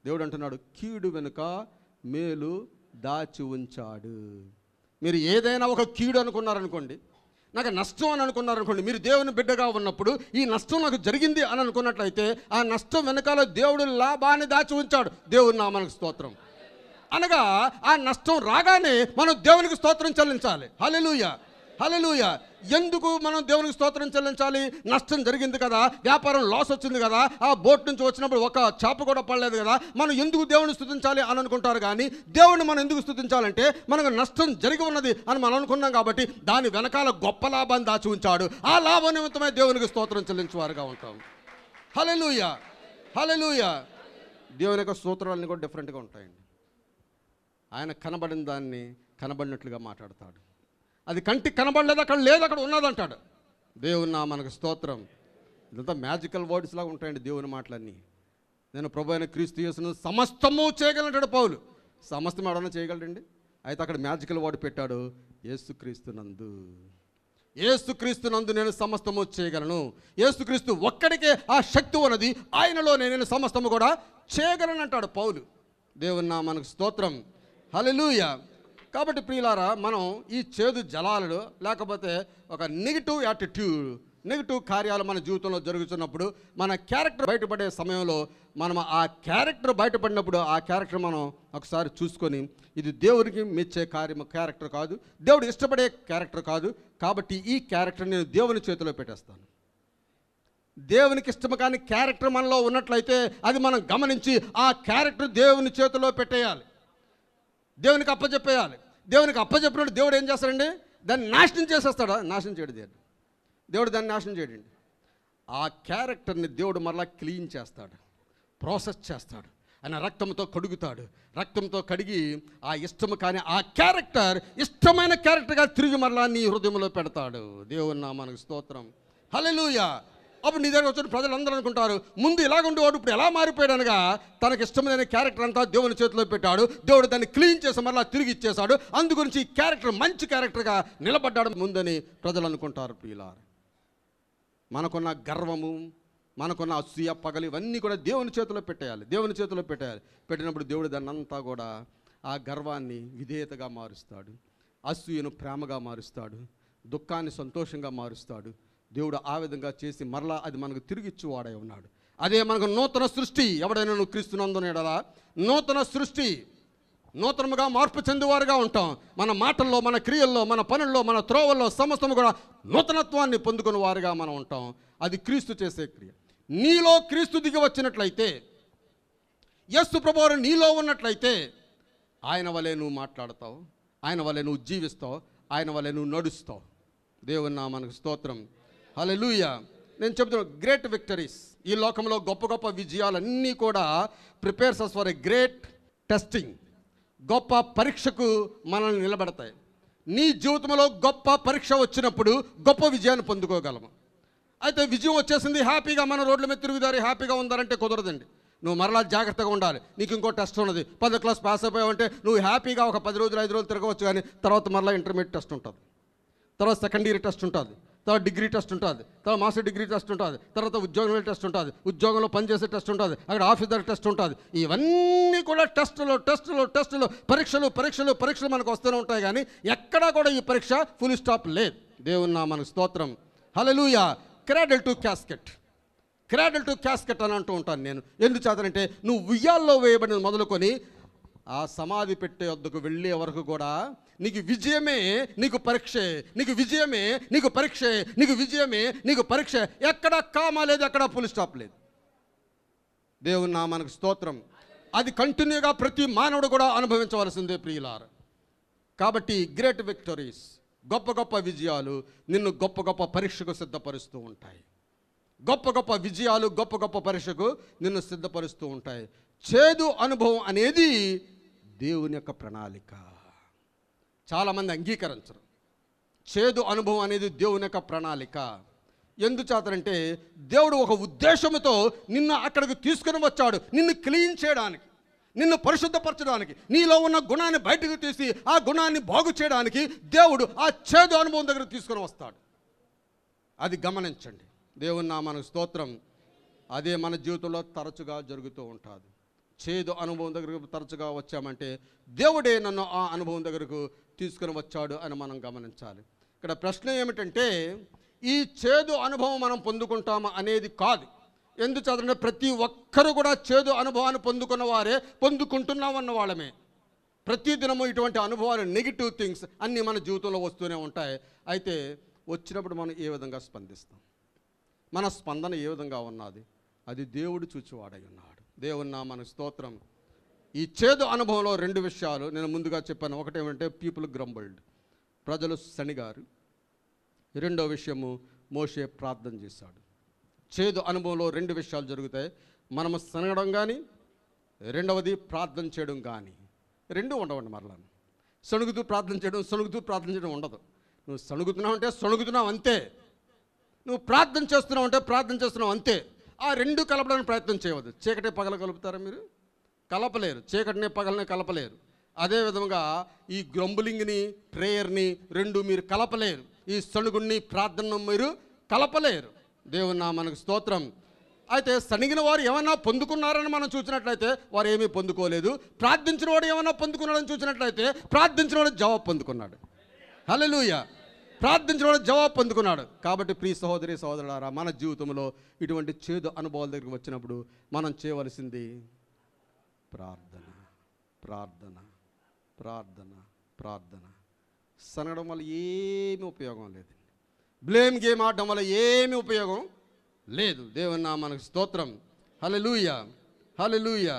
దేవుడు అంటున్నాడు, కీడు వెనుక మేలు దాచి ఉంచాడు. మీరు ఏదైనా ఒక కీడు అనుకున్నారనుకోండి, నాకు నష్టం అని అనుకున్నారనుకోండి, మీరు దేవుని బిడ్డగా ఉన్నప్పుడు ఈ నష్టం నాకు జరిగింది అని అనుకున్నట్లయితే ఆ నష్టం వెనకాల దేవుడు లాభాన్ని దాచి ఉంచాడు. దేవుని నామానికి స్తోత్రం. అనగా ఆ నష్టం రాగానే మనం దేవునికి స్తోత్రం చెల్లించాలి. హల్లెలూయా, హల్లెలూయా. ఎందుకు మనం దేవునికి స్తోత్రం చెల్లించాలి? నష్టం జరిగింది కదా, వ్యాపారం లాస్ వచ్చింది కదా, ఆ బోట్ నుంచి వచ్చినప్పుడు ఒక చేప కూడా పడలేదు కదా, మనం ఎందుకు దేవుని స్తుతించాలి అని అనుకుంటారు. కానీ దేవుని మనం ఎందుకు స్తుతించాలంటే మనకు నష్టం జరిగి ఉన్నది అని మనం అనుకున్నాం కాబట్టి దాని వెనకాల గొప్ప లాభాన్ని దాచి ఉంచాడు. ఆ లాభ నిమిత్తమే దేవునికి స్తోత్రం చెల్లించేవారుగా ఉంటాం. హల్లెలూయా, హల్లెలూయా. దేవుని యొక్క స్తోత్రాలన్నీ కూడా డిఫరెంట్గా ఉంటాయండి. ఆయన కనబడిన దాన్ని కనబడినట్లుగా మాట్లాడతాడు. అది కంటికి కనబడలేదు, అక్కడ లేదు, అక్కడ ఉన్నదంటాడు. దేవుని నామానికి స్తోత్రం. ఇదంతా మ్యాజికల్ వర్డ్స్ లాగా ఉంటాయండి దేవుని మాటలన్నీ. నేను ప్రభు అయిన క్రీస్తు యేసును సమస్తము చేయగలంటాడు పౌలు. సమస్తం ఎవడన్నా చేయగలడండి? అయితే అక్కడ మ్యాజికల్ వర్డ్ పెట్టాడు, యేసుక్రీస్తునందు. యేసుక్రీస్తునందు నేను సమస్తము చేయగలను. యేసుక్రీస్తు ఒక్కడికే ఆ శక్తి ఉన్నది, ఆయనలోనే నేను సమస్తము కూడా చేయగలను అంటాడు పౌలు. దేవుని నామానికి స్తోత్రం. హల్లెలూయా. కాబట్టి ప్రియులారా, మనం ఈ చేదు జలాలలో లేకపోతే ఒక నెగిటివ్ యాటిట్యూడ్, నెగిటివ్ కార్యాలు మన జీవితంలో జరుగుతున్నప్పుడు మన క్యారెక్టర్ బయటపడే సమయంలో మనం ఆ క్యారెక్టర్ బయటపడినప్పుడు ఆ క్యారెక్టర్ మనం ఒకసారి చూసుకొని ఇది దేవునికి మెచ్చే క్యారెక్టర్ కాదు, దేవుడు ఇష్టపడే క్యారెక్టర్ కాదు, కాబట్టి ఈ క్యారెక్టర్ నేను దేవుని చేతిలో పెట్టేస్తాను. దేవునికి ఇష్టం కాని క్యారెక్టర్ మనలో ఉన్నట్లయితే అది మనం గమనించి ఆ క్యారెక్టర్ దేవుని చేతిలో పెట్టేయాలి, దేవునికి అప్పచెప్పేయాలి. దేవునికి అప్పచెప్పినప్పుడు దేవుడు ఏం చేస్తాడండి? దాన్ని నాశనం చేసేస్తాడా? నాశనం చేయడు దేవుడు దాన్ని నాశనం చేయడండి. ఆ క్యారెక్టర్ని దేవుడు మరలా క్లీన్ చేస్తాడు, ప్రాసెస్ చేస్తాడు. ఆయన రక్తంతో కడుగుతాడు. రక్తంతో కడిగి ఆ ఇష్టము కానీ ఆ క్యారెక్టర్ ఇష్టమైన క్యారెక్టర్గా తిరిగి మరలా నీ హృదయంలో పెడతాడు. దేవుని నామానికి స్తోత్రం. హల్లెలూయా. అప్పుడు నీ దగ్గర వచ్చిన ప్రజలందరూ అనుకుంటారు, ముందు ఇలాగుండేవాడు ఇప్పుడు ఎలా మారిపోయాడు అనగా తనకి ఇష్టమైన క్యారెక్టర్ అంతా దేవుని చేతిలో పెట్టాడు. దేవుడు దాన్ని క్లీన్ చేసి మరలా తిరిగి ఇచ్చేశాడు. అందుగురించి ఈ క్యారెక్టర్ మంచి క్యారెక్టర్గా నిలబడ్డాడు ముందని ప్రజలు అనుకుంటారు. ప్రియులారా, మనకున్న గర్వము, మనకున్న అసూయ, పగలు ఇవన్నీ కూడా దేవుని చేతిలో పెట్టేయాలి. దేవుని చేతిలో పెట్టేయాలి. పెట్టినప్పుడు దేవుడు దాన్ని అంతా కూడా ఆ గర్వాన్ని విధేయతగా మారుస్తాడు, అసూయను ప్రేమగా మారుస్తాడు, దుఃఖాన్ని సంతోషంగా మారుస్తాడు. దేవుడు ఆ విధంగా చేసి మరలా అది మనకు తిరిగి ఇచ్చేవాడై ఉన్నాడు. అదే మనకు నూతన సృష్టి. ఎవడైనా నువ్వు క్రీస్తునందున ఎడలా నూతన సృష్టి. నూతనముగా మార్పు చెందువారుగా ఉంటాం. మన మాటల్లో, మన క్రియల్లో, మన పనుల్లో, మన త్రోవల్లో సమస్తము కూడా నూతనత్వాన్ని పొందుకున్న వారుగా మనం ఉంటాం. అది క్రీస్తు చేసే క్రియ. నీలో క్రీస్తు దిగి వచ్చినట్లయితే, యేసు ప్రభువారు నీలో ఉన్నట్లయితే, ఆయన వలె నువ్వు మాట్లాడతావు, ఆయన వలె నువ్వు జీవిస్తావు, ఆయన వలె నువ్వు నడుస్తావు. దేవుని నామానికి స్తోత్రం. హల్లెలూయా. నేను చెప్తున్నాను, గ్రేట్ విక్టరీస్, ఈ లోకంలో గొప్ప గొప్ప విజయాలన్నీ కూడా prepares us for a great testing. గొప్ప పరీక్షకు మనల్ని నిలబడతాయి. నీ జీవితంలో గొప్ప పరీక్ష వచ్చినప్పుడు గొప్ప విజయాన్ని పొందుకోగలము. అయితే విజయం వచ్చేసింది, హ్యాపీగా మన రోడ్ల మీద తిరుగుదారి హ్యాపీగా ఉందారంటే కుదరదండి. నువ్వు మరలా జాగ్రత్తగా ఉండాలి. నీకు ఇంకో టెస్ట్ ఉన్నది, 10వ క్లాస్ పాస్ అయిపోయావంటే నువ్వు హ్యాపీగా ఒక 10 రోజులు 5 రోజులు తిరగవచ్చు. కానీ తర్వాత మరలా ఇంటర్మీడియట్ టెస్ట్ ఉంటుంది, తర్వాత సెకండ్ ఇయర్ టెస్ట్ ఉంటుంది, తర్వాత డిగ్రీ టెస్ట్ ఉంటుంది, తర్వాత మాస్టర్ డిగ్రీ టెస్ట్ ఉంటుంది, తర్వాత ఉద్యోగం టెస్ట్ ఉంటుంది, ఉద్యోగంలో పనిచేసే టెస్ట్ ఉంటుంది, అక్కడ ఆఫీసర్ టెస్ట్ ఉంటుంది. ఇవన్నీ కూడా టెస్టులు పరీక్షలు మనకు వస్తూనే ఉంటాయి. కానీ ఎక్కడా కూడా ఈ పరీక్ష ఫుల్ స్టాప్ లేదు. దేవుని నామమునకు స్తోత్రం. హల్లెలూయా. క్రాడల్ టు క్యాస్కెట్ అని అంటూ ఉంటాను నేను. ఎందుచేతనంటే నువ్వు ఉయ్యాల్లో వేయబడిన మొదలుకొని ఆ సమాధి పెట్టే వద్దకు వెళ్ళే వరకు కూడా నీకు విజయమే నీకు పరీక్షే, నీకు విజయమే నీకు పరీక్షే, నీకు విజయమే నీకు పరీక్ష. ఎక్కడ కామా లేదు, ఎక్కడ ఫుల్ స్టాప్ లేదు. దేవుని నామమునకు స్తోత్రం. అది కంటిన్యూగా ప్రతి మానవుడు కూడా అనుభవించవలసిందే ప్రియులారా. కాబట్టి గ్రేట్ విక్టరీస్, గొప్ప గొప్ప విజయాలు నిన్ను గొప్ప గొప్ప పరీక్షకు సిద్ధపరుస్తూ ఉంటాయి. గొప్ప గొప్ప విజయాలు గొప్ప గొప్ప పరీక్షకు నిన్ను సిద్ధపరుస్తూ ఉంటాయి. చేదు అనుభవం అనేది దేవుని యొక్క ప్రణాళిక. చాలామంది అంగీకరించరు. చేదు అనుభవం అనేది దేవుని యొక్క ప్రణాళిక. ఎందుచేతనంటే దేవుడు ఒక ఉద్దేశంతో నిన్ను అక్కడికి తీసుకుని వచ్చాడు, నిన్ను క్లీన్ చేయడానికి, నిన్ను పరిశుద్ధపరచడానికి, నీలో ఉన్న గుణాన్ని బయటకు తీసి ఆ గుణాన్ని బాగు చేయడానికి దేవుడు ఆ చేదు అనుభవం దగ్గర తీసుకుని వస్తాడు. అది గమనించండి. దేవుని నామమునకు స్తోత్రం. అదే మన జీవితంలో తరచుగా జరుగుతూ ఉంటుంది. చేదు అనుభవం దగ్గరకు తరచుగా వచ్చామంటే దేవుడే నన్ను ఆ అనుభవం దగ్గరకు తీసుకుని వచ్చాడు అని మనం గమనించాలి. ఇక్కడ ప్రశ్న ఏమిటంటే, ఈ చేదు అనుభవం మనం పొందుకుంటామా అనేది కాదు. ఎందుచేతంటే ప్రతి ఒక్కరు కూడా చేదు అనుభవాన్ని పొందుకున్న వారే, పొందుకుంటున్నామన్న వాళ్ళమే. ప్రతి దినము ఇటువంటి అనుభవాలు, నెగిటివ్ థింగ్స్ అన్నీ మన జీవితంలో వస్తూనే ఉంటాయి. అయితే వచ్చినప్పుడు మనం ఏ విధంగా స్పందిస్తాం, మన స్పందన ఏ విధంగా ఉన్నది, అది దేవుడు చూచివాడై ఉన్నాడు. దేవుని నామమునకు స్తోత్రం. ఈ చేదు అనుభవంలో 2 విషయాలు నేను ముందుగా చెప్పాను. ఒకటేమంటే పీపుల్ గ్రంబల్డ్, ప్రజలు సణిగారు. రెండో విషయము, మోషే ప్రార్థన చేశాడు. చేదు అనుభవంలో 2 విషయాలు జరుగుతాయి. మనము సనగడం కానీ, రెండవది ప్రార్థన చేయడం కానీ. 2 ఉండవండి. మరలా సణుగుతూ ప్రార్థన చేయడం ఉండదు. నువ్వు సణుగుతున్నావు అంటే సణుగుతున్నావు అంతే, నువ్వు ప్రార్థన చేస్తున్నావు అంటే ప్రార్థన చేస్తున్నావు అంతే. ఆ 2 కలపడానికి ప్రయత్నం చేయవద్దు. చీకటి పగల కలుపుతారా మీరు? కలపలేరు. చీకటిని పగలని కలపలేరు. అదే విధంగా ఈ గ్రంబులింగ్ని, ప్రేయర్ని 2 మీరు కలపలేరు. ఈ సణుగుణ్ణి, ప్రార్థనను మీరు కలపలేరు. దేవుని నామమునకు స్తోత్రం. అయితే సణిగిన వారు ఏమన్నా పొందుకున్నారని మనం చూసినట్లయితే వారు ఏమీ పొందుకోలేదు. ప్రార్థించిన వాడు ఏమన్నా పొందుకున్నాడని చూసినట్లయితే ప్రార్థించిన వాడు జవాబు పొందుకున్నాడు. హల్లెలూయా. ప్రార్థించిన వాడు జవాబు పొందుకున్నాడు. కాబట్టి ప్రియ సహోదరి సహోదరులారా, మన జీవితంలో ఇటువంటి చేదు అనుభవాల దగ్గరికి వచ్చినప్పుడు మనం చేయవలసింది ప్రార్థన, ప్రార్థన, ప్రార్థన, ప్రార్థన. సనగడం వల్ల ఏమీ ఉపయోగం లేదు. బ్లేమ్ గేమ్ ఆడడం వల్ల ఏమీ ఉపయోగం లేదు. దేవుని నామమునకు స్తోత్రం. హల్లెలూయా, హల్లెలూయా.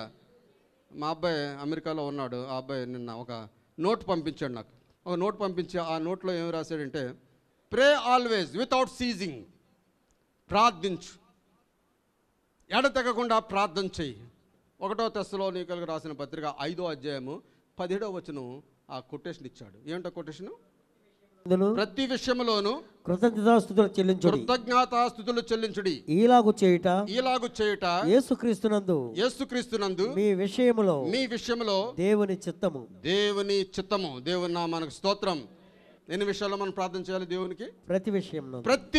మా అబ్బాయి అమెరికాలో ఉన్నాడు. ఆ అబ్బాయి నిన్న ఒక నోట్ పంపించాడు నాకు. ఒక నోట్ పంపించి ఆ నోట్లో ఏమి రాశాడంటే, ప్రే ఆల్వేస్ వితౌట్ సీజింగ్. ప్రార్థించు, ఎడతెగకుండా ప్రార్థన చెయ్యి. 1 తెస్సలోనికైయులకు రాసిన పత్రిక 5వ అధ్యాయము 17వ వచనం ఆ కొటేషన్ ఇచ్చాడు. ఏంటో కొటేషను? ప్రతి విషయములోను కృతజ్ఞతాస్తుతులు చెల్లించుడి. ఈలాగు చేయుట యేసుక్రీస్తునందు మీ విషయములో దేవుని చిత్తము. దేవుని నామమునకు స్తోత్రం. ఎన్ని విషయాల్లో మనం ప్రార్థన చేయాలి దేవునికి? ప్రతి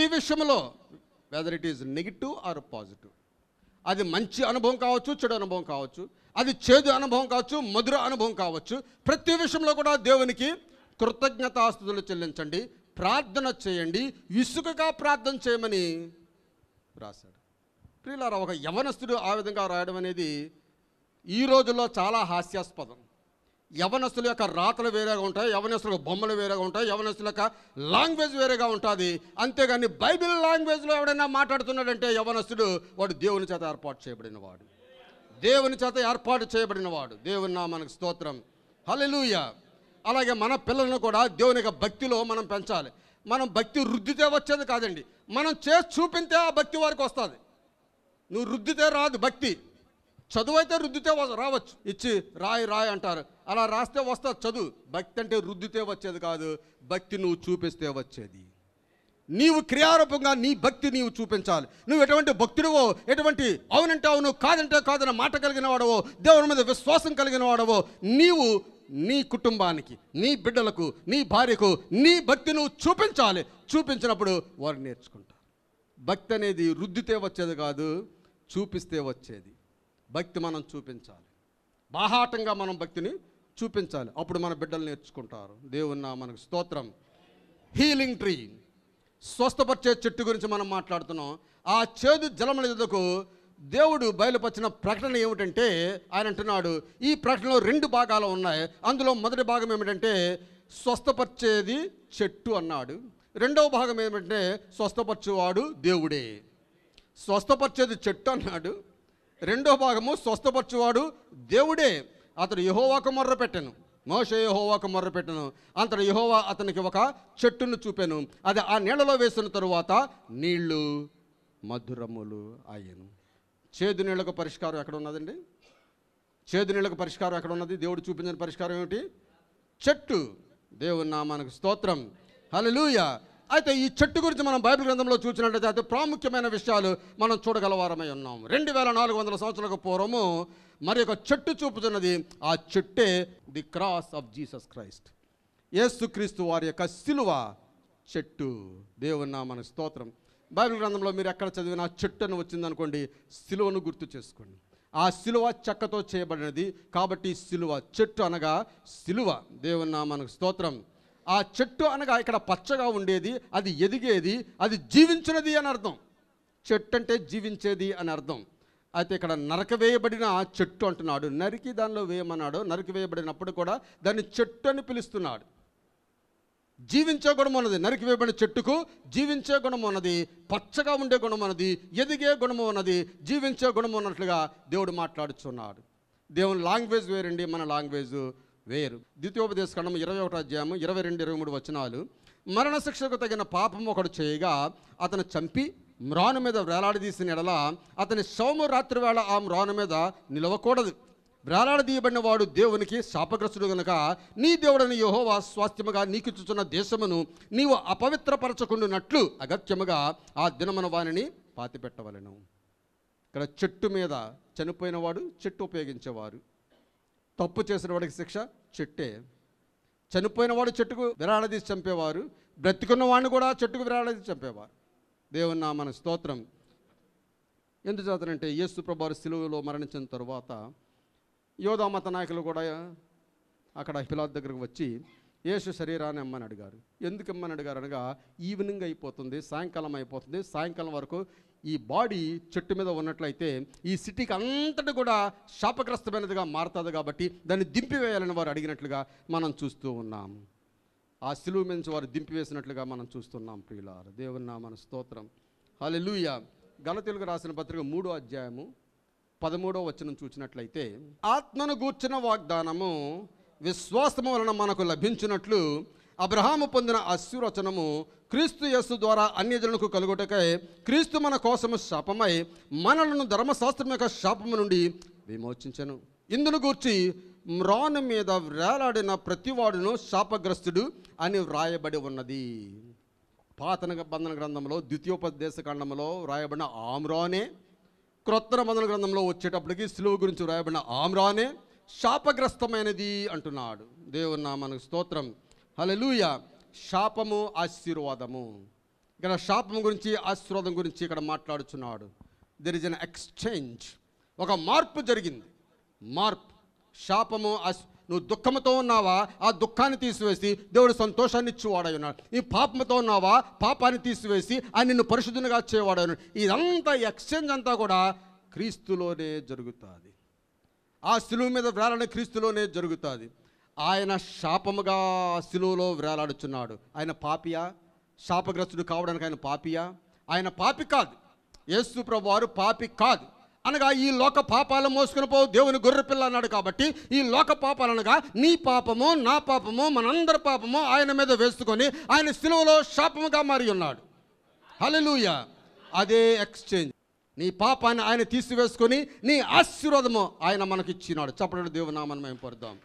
విషయంలో, whether it is negative or positive. అది మంచి అనుభవం కావచ్చు, చెడు అనుభవం కావచ్చు, అది చేదు అనుభవం కావచ్చు, మధుర అనుభవం కావచ్చు. ప్రతి విషయంలో కూడా దేవునికి కృతజ్ఞతాస్తుతులు చెల్లించండి, ప్రార్థన చేయండి, విసుగుగా ప్రార్థన చేయమని రాశాడు. ప్రియులారా, ఒక యవనస్తుడు ఆ విధంగా రాయడం అనేది ఈ రోజుల్లో చాలా హాస్యాస్పదం. యవనస్తుల యొక్క రాతలు వేరేగా ఉంటాయి, యవనస్తుల బొమ్మలు వేరేగా ఉంటాయి, యవనస్తుల యొక్క లాంగ్వేజ్ వేరేగా ఉంటుంది. అంతేగాని బైబిల్ లాంగ్వేజ్లో ఎవడైనా మాట్లాడుతున్నాడంటే యవనస్తుడు వాడు దేవుని చేత ఏర్పాటు చేయబడినవాడు, దేవుని చేత ఏర్పాటు చేయబడినవాడు. దేవుని నామానికి స్తోత్రం, హల్లెలూయా. అలాగే మన పిల్లలను కూడా దేవుని యొక్క భక్తిలో మనం పెంచాలి. మనం భక్తి రుద్దితే వచ్చేది కాదండి, మనం చేసి చూపితే ఆ భక్తి వారికి వస్తుంది. నువ్వు రుద్దితే రాదు భక్తి. చదువు అయితే రుద్దితే రావచ్చు, ఇచ్చి రాయి అంటారు, అలా రాస్తే వస్తుంది చదువు. భక్తి అంటే రుద్దితే వచ్చేది కాదు, భక్తి నువ్వు చూపిస్తే వచ్చేది. నీవు క్రియారూపంగా నీ భక్తి నీవు చూపించాలి. నువ్వు ఎటువంటి భక్తుడివో, ఎటువంటి అవునంటే అవును కాదంటే కాదన్న మాట కలిగిన వాడవో, దేవుని మీద విశ్వాసం కలిగిన వాడవో, నీవు నీ కుటుంబానికి, నీ బిడ్డలకు, నీ భార్యకు నీ భక్తి నువ్వు చూపించాలి. చూపించినప్పుడు వారు నేర్చుకుంటారు. భక్తి అనేది రుద్దితే వచ్చేది కాదు, చూపిస్తే వచ్చేది. భక్తి మనం చూపించాలి, బాహాటంగా మనం భక్తిని చూపించాలి. అప్పుడు మన బిడ్డలు నేర్చుకుంటారు. దేవుని నామానికి స్తోత్రం. హీలింగ్ ట్రీ, స్వస్థపరిచే చెట్టు గురించి మనం మాట్లాడుతున్నాం. ఆ చేదు జలముల ఎదుకు దేవుడు బయలుపరిచిన ప్రకటన ఏమిటంటే, ఆయన అంటున్నాడు, ఈ ప్రకటనలో 2 భాగాలు ఉన్నాయి. అందులో మొదటి భాగం ఏమిటంటే స్వస్థపరిచేది చెట్టు అన్నాడు. రెండవ భాగం ఏమిటంటే స్వస్థపరిచేవాడు దేవుడే. స్వస్థపరిచేది చెట్టు అన్నాడు, రెండో భాగము స్వస్థపరచువాడు దేవుడే. అతడు యెహోవాకు మొర్ర పెట్టెను, మోషే యెహోవాకు మొర్ర పెట్టెను. అంతటి యెహోవా అతనికి ఒక చెట్టును చూపెను, అది ఆ నీళ్ళలో వేసిన తరువాత నీళ్లు మధురములు అయ్యను. చేదు నీళ్ళకు పరిష్కారం ఎక్కడ ఉన్నదండి? చేదు నీళ్ళకు పరిష్కారం ఎక్కడ ఉన్నది? దేవుడు చూపించిన పరిష్కారం ఏమిటి? చెట్టు. దేవుని నామానికి స్తోత్రం, హల్లెలూయా. అయితే ఈ చెట్టు గురించి మనం బైబిల్ గ్రంథంలో చూసినట్లయితే అతి ప్రాముఖ్యమైన విషయాలు మనం చూడగలవారమై ఉన్నాం. 2400 సంవత్సరాలకు పూర్వము మరి ఒక చెట్టు చూపుతున్నది. ఆ చెట్టే the cross of Jesus Christ, యేసుక్రీస్తు వారి యొక్క సిలువ చెట్టు. దేవుని నామానికి స్తోత్రం. బైబిల్ గ్రంథంలో మీరు ఎక్కడ చదివినా చెట్టు అని వచ్చిందనుకోండి, సిలువను గుర్తు చేసుకోండి. ఆ సిలువ చెక్కతో చేయబడినది కాబట్టి సిలువ. చెట్టు అనగా సిలువ. దేవుని నామానికి స్తోత్రం. ఆ చెట్టు అనగా ఇక్కడ పచ్చగా ఉండేది, అది ఎదిగేది, అది జీవించినది అని అర్థం. చెట్టు అంటే జీవించేది అని అర్థం. అయితే ఇక్కడ నరకవేయబడిన చెట్టు అంటున్నాడు, నరికి దానిలో వేయమన్నాడు. నరికి వేయబడినప్పుడు కూడా దాన్ని చెట్టు అని పిలుస్తున్నాడు. జీవించే గుణం ఉన్నది నరికి వేయబడిన చెట్టుకు, జీవించే గుణం ఉన్నది, పచ్చగా ఉండే గుణం ఉన్నది, ఎదిగే గుణము ఉన్నది, జీవించే గుణం ఉన్నట్లుగా దేవుడు మాట్లాడుచున్నాడు. దేవుని లాంగ్వేజ్ వేరండి, మన లాంగ్వేజ్ వేరు. ద్వితీయోపదేశకాండం 21వ అధ్యాయము 22-23 వచనాలు. మరణశిక్షకు తగిన పాపం ఒకడు చేయగా అతను చంపి మ్రాను మీద వేలాడదీసిన ఎడల అతని శవము రాత్రి వేళ ఆ మ్రాను మీద నిలవకూడదు. వేలాడదీయబడిన వాడు దేవునికి శాపగ్రస్తుడు గనుక నీ దేవుడని యెహోవా స్వాస్థ్యముగా నీకిచ్చుచున్న దేశమును నీవు అపవిత్రపరచకుండునట్లు అగత్యముగా ఆ దినమున వానిని పాతిపెట్టవలెను. ఇక్కడ చెట్టు మీద చనిపోయిన వాడు చెట్టు ఉపయోగించేవారు. తప్పు చేసిన వాడికి శిక్ష చెట్టే. చనిపోయిన వాడు చెట్టుకు విరాళదీసి చంపేవారు, బ్రతికున్న వాడిని కూడా చెట్టుకు విరాళదీసి చంపేవారు. దేవుని నామానికి స్తోత్రం. ఎందుచేతనంటే యేసు ప్రభువు సిలువలో మరణించిన తరువాత యోధా మత నాయకులు కూడా అక్కడ పిలాతు దగ్గరకు వచ్చి యేసు శరీరాన్ని అమ్మని అడిగారు. ఎందుకు అమ్మని అడిగారు అనగా, ఈవినింగ్ అయిపోతుంది, సాయంకాలం అయిపోతుంది, సాయంకాలం వరకు ఈ బాడీ చెట్టు మీద ఉన్నట్లయితే ఈ సిటీకి అంతటి కూడా శాపగ్రస్తమైనదిగా మారుతుంది కాబట్టి దాన్ని దింపివేయాలని వారు అడిగినట్లుగా మనం చూస్తూ ఉన్నాం. ఆ సిలువ నుంచి వారు దింపివేసినట్లుగా మనం చూస్తున్నాం. ప్రియులారా, దేవుని నామమున స్తోత్రం, హల్లెలూయా. గలతీయులకు రాసిన పత్రిక 3వ అధ్యాయము 13వ వచనం చూసినట్లయితే, ఆత్మను గూర్చిన వాగ్దానము విశ్వాసము వలన మనకు లభించినట్లు అబ్రహాము పొందిన ఆశీర్వచనము క్రీస్తు యేసు ద్వారా అన్యజనులకు కలుగుటకై క్రీస్తు మన కోసము శాపమై మనలను ధర్మశాస్త్రం యొక్క శాపము నుండి విమోచించెను. ఇందును గూర్చి మ్రాను మీద వేలాడిన ప్రతివాడును శాపగ్రస్తుడు అని వ్రాయబడి ఉన్నది. పాత నిబంధన గ్రంథంలో ద్వితీయోపదేశకాండంలో వ్రాయబడిన ఆమ్రానే, క్రొత్త నిబంధన గ్రంథంలో వచ్చేటప్పటికి సిలువ గురించి వ్రాయబడిన ఆమ్రానే శాపగ్రస్తమైనది అంటున్నాడు. దేవుని నామానికి స్తోత్రం, హల్లెలూయా. శాపము ఆశీర్వాదము. ఇక్కడ శాపము గురించి ఆశీర్వాదం గురించి ఇక్కడ మాట్లాడుచున్నాడు. దెర్ ఇస్ ఎన్ ఎక్స్చేంజ్, ఒక మార్పు జరిగింది. మార్పు. శాపము నువ్వు దుఃఖంతో ఉన్నావా, ఆ దుఃఖాన్ని తీసివేసి దేవుడు సంతోషాన్ని ఇచ్చేవాడై ఉన్నాడు. నీ పాపంతో ఉన్నావా, పాపాన్ని తీసివేసి ఆయన నిన్ను పరిశుద్ధునిగా చేయవాడై ఉన్నాడు. ఇదంతా ఎక్స్చేంజ్ అంతా కూడా క్రీస్తులోనే జరుగుతుంది. ఆ సిలువ మీద వేలాడిన క్రీస్తులోనే జరుగుతుంది. ఆయన శాపముగా సిలువలో వేలాడుచున్నాడు. ఆయన పాపియా? శాపగ్రస్తుడు కావడానికి ఆయన పాపియా? ఆయన పాపి కాదు. యేసు ప్రభు వారు పాపి కాదు. అనగా ఈ లోక పాపాలు మోసుకుని పోవు దేవుని గొర్రెపిల్ల అన్నాడు. కాబట్టి ఈ లోక పాపాలు అనగా నీ పాపము, నా పాపము, మనందరి పాపము ఆయన మీద వేసుకొని ఆయన సిలువలో శాపముగా మారి ఉన్నాడు. హల్లెలూయా. అదే ఎక్స్చేంజ్. నీ పాపాన్ని ఆయన తీసివేసుకొని నీ ఆశీర్వాదము ఆయన మనకిచ్చినాడు. చప్పటి దేవుని నామమున మేము పొందుదాం.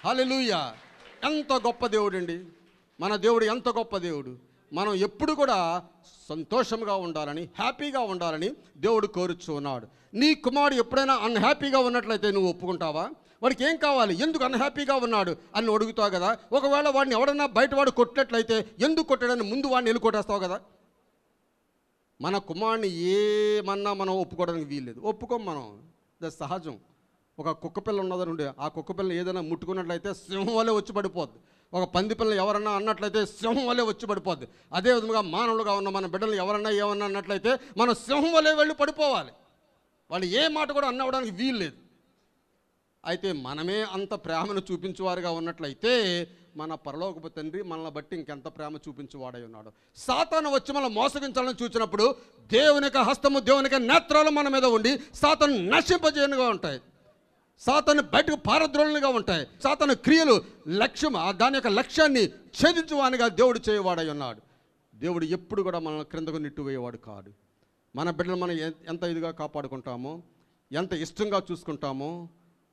హల్లెలూయా. ఎంత గొప్ప దేవుడు అండి మన దేవుడు, ఎంత గొప్ప దేవుడు. మనం ఎప్పుడు కూడా సంతోషంగా ఉండాలని, హ్యాపీగా ఉండాలని దేవుడు కోరుచు ఉన్నాడు. నీ కుమారుడు ఎప్పుడైనా అన్హ్యాపీగా ఉన్నట్లయితే నువ్వు ఒప్పుకుంటావా? వాడికి ఏం కావాలి, ఎందుకు అన్హ్యాపీగా ఉన్నాడు అని అడుగుతావు కదా. ఒకవేళ వాడిని ఎవడన్నా బయటవాడు కొట్టినట్లయితే ఎందుకు కొట్టాడని ముందు వాడిని వెళ్ళి కదా. మన కుమారుని ఏమన్నా మనం ఒప్పుకోవడానికి వీల్లేదు. ఒప్పుకోం మనం, అది సహజం. ఒక కుక్క పిల్ల ఉన్నదనుండి ఆ కుక్క పిల్లని ఏదైనా ముట్టుకున్నట్లయితే సింహం వల్లే వచ్చి పడిపోద్ది. ఒక పంది పిల్లని ఎవరన్నా అన్నట్లయితే సింహం వల్లే వచ్చి పడిపోద్ది. అదేవిధంగా మానవులుగా ఉన్న మన బిడ్డలు ఎవరన్నా ఏమన్నా అన్నట్లయితే మనం సింహం వల్లే వెళ్ళి పడిపోవాలి. వాళ్ళు ఏ మాట కూడా అన్నవడానికి వీల్లేదు. అయితే మనమే అంత ప్రేమను చూపించేవారుగా ఉన్నట్లయితే మన పరలోకపు తండ్రి మనల్ని బట్టి ఇంకెంత ప్రేమ చూపించేవాడై ఉన్నాడు. సాతాను వచ్చి మనం మోసగించాలని చూసినప్పుడు దేవుని యొక్క హస్తము, దేవుని యొక్క నేత్రాలు మన మీద ఉండి సాతాను నశింపజేయనుగా ఉంటాయి. సాతాను బయటకు పారద్రోలుగా ఉంటాయి. సాతాను క్రియలు లక్ష్యం, దాని యొక్క లక్ష్యాన్ని ఛేదించువానిగా దేవుడు చేయవాడై ఉన్నాడు. దేవుడు ఎప్పుడు కూడా మనల్ని క్రిందకు నెట్టివేయేవాడు కాదు. మన బిడ్డలు మనం ఎంత ఇదిగా కాపాడుకుంటామో, ఎంత ఇష్టంగా చూసుకుంటామో,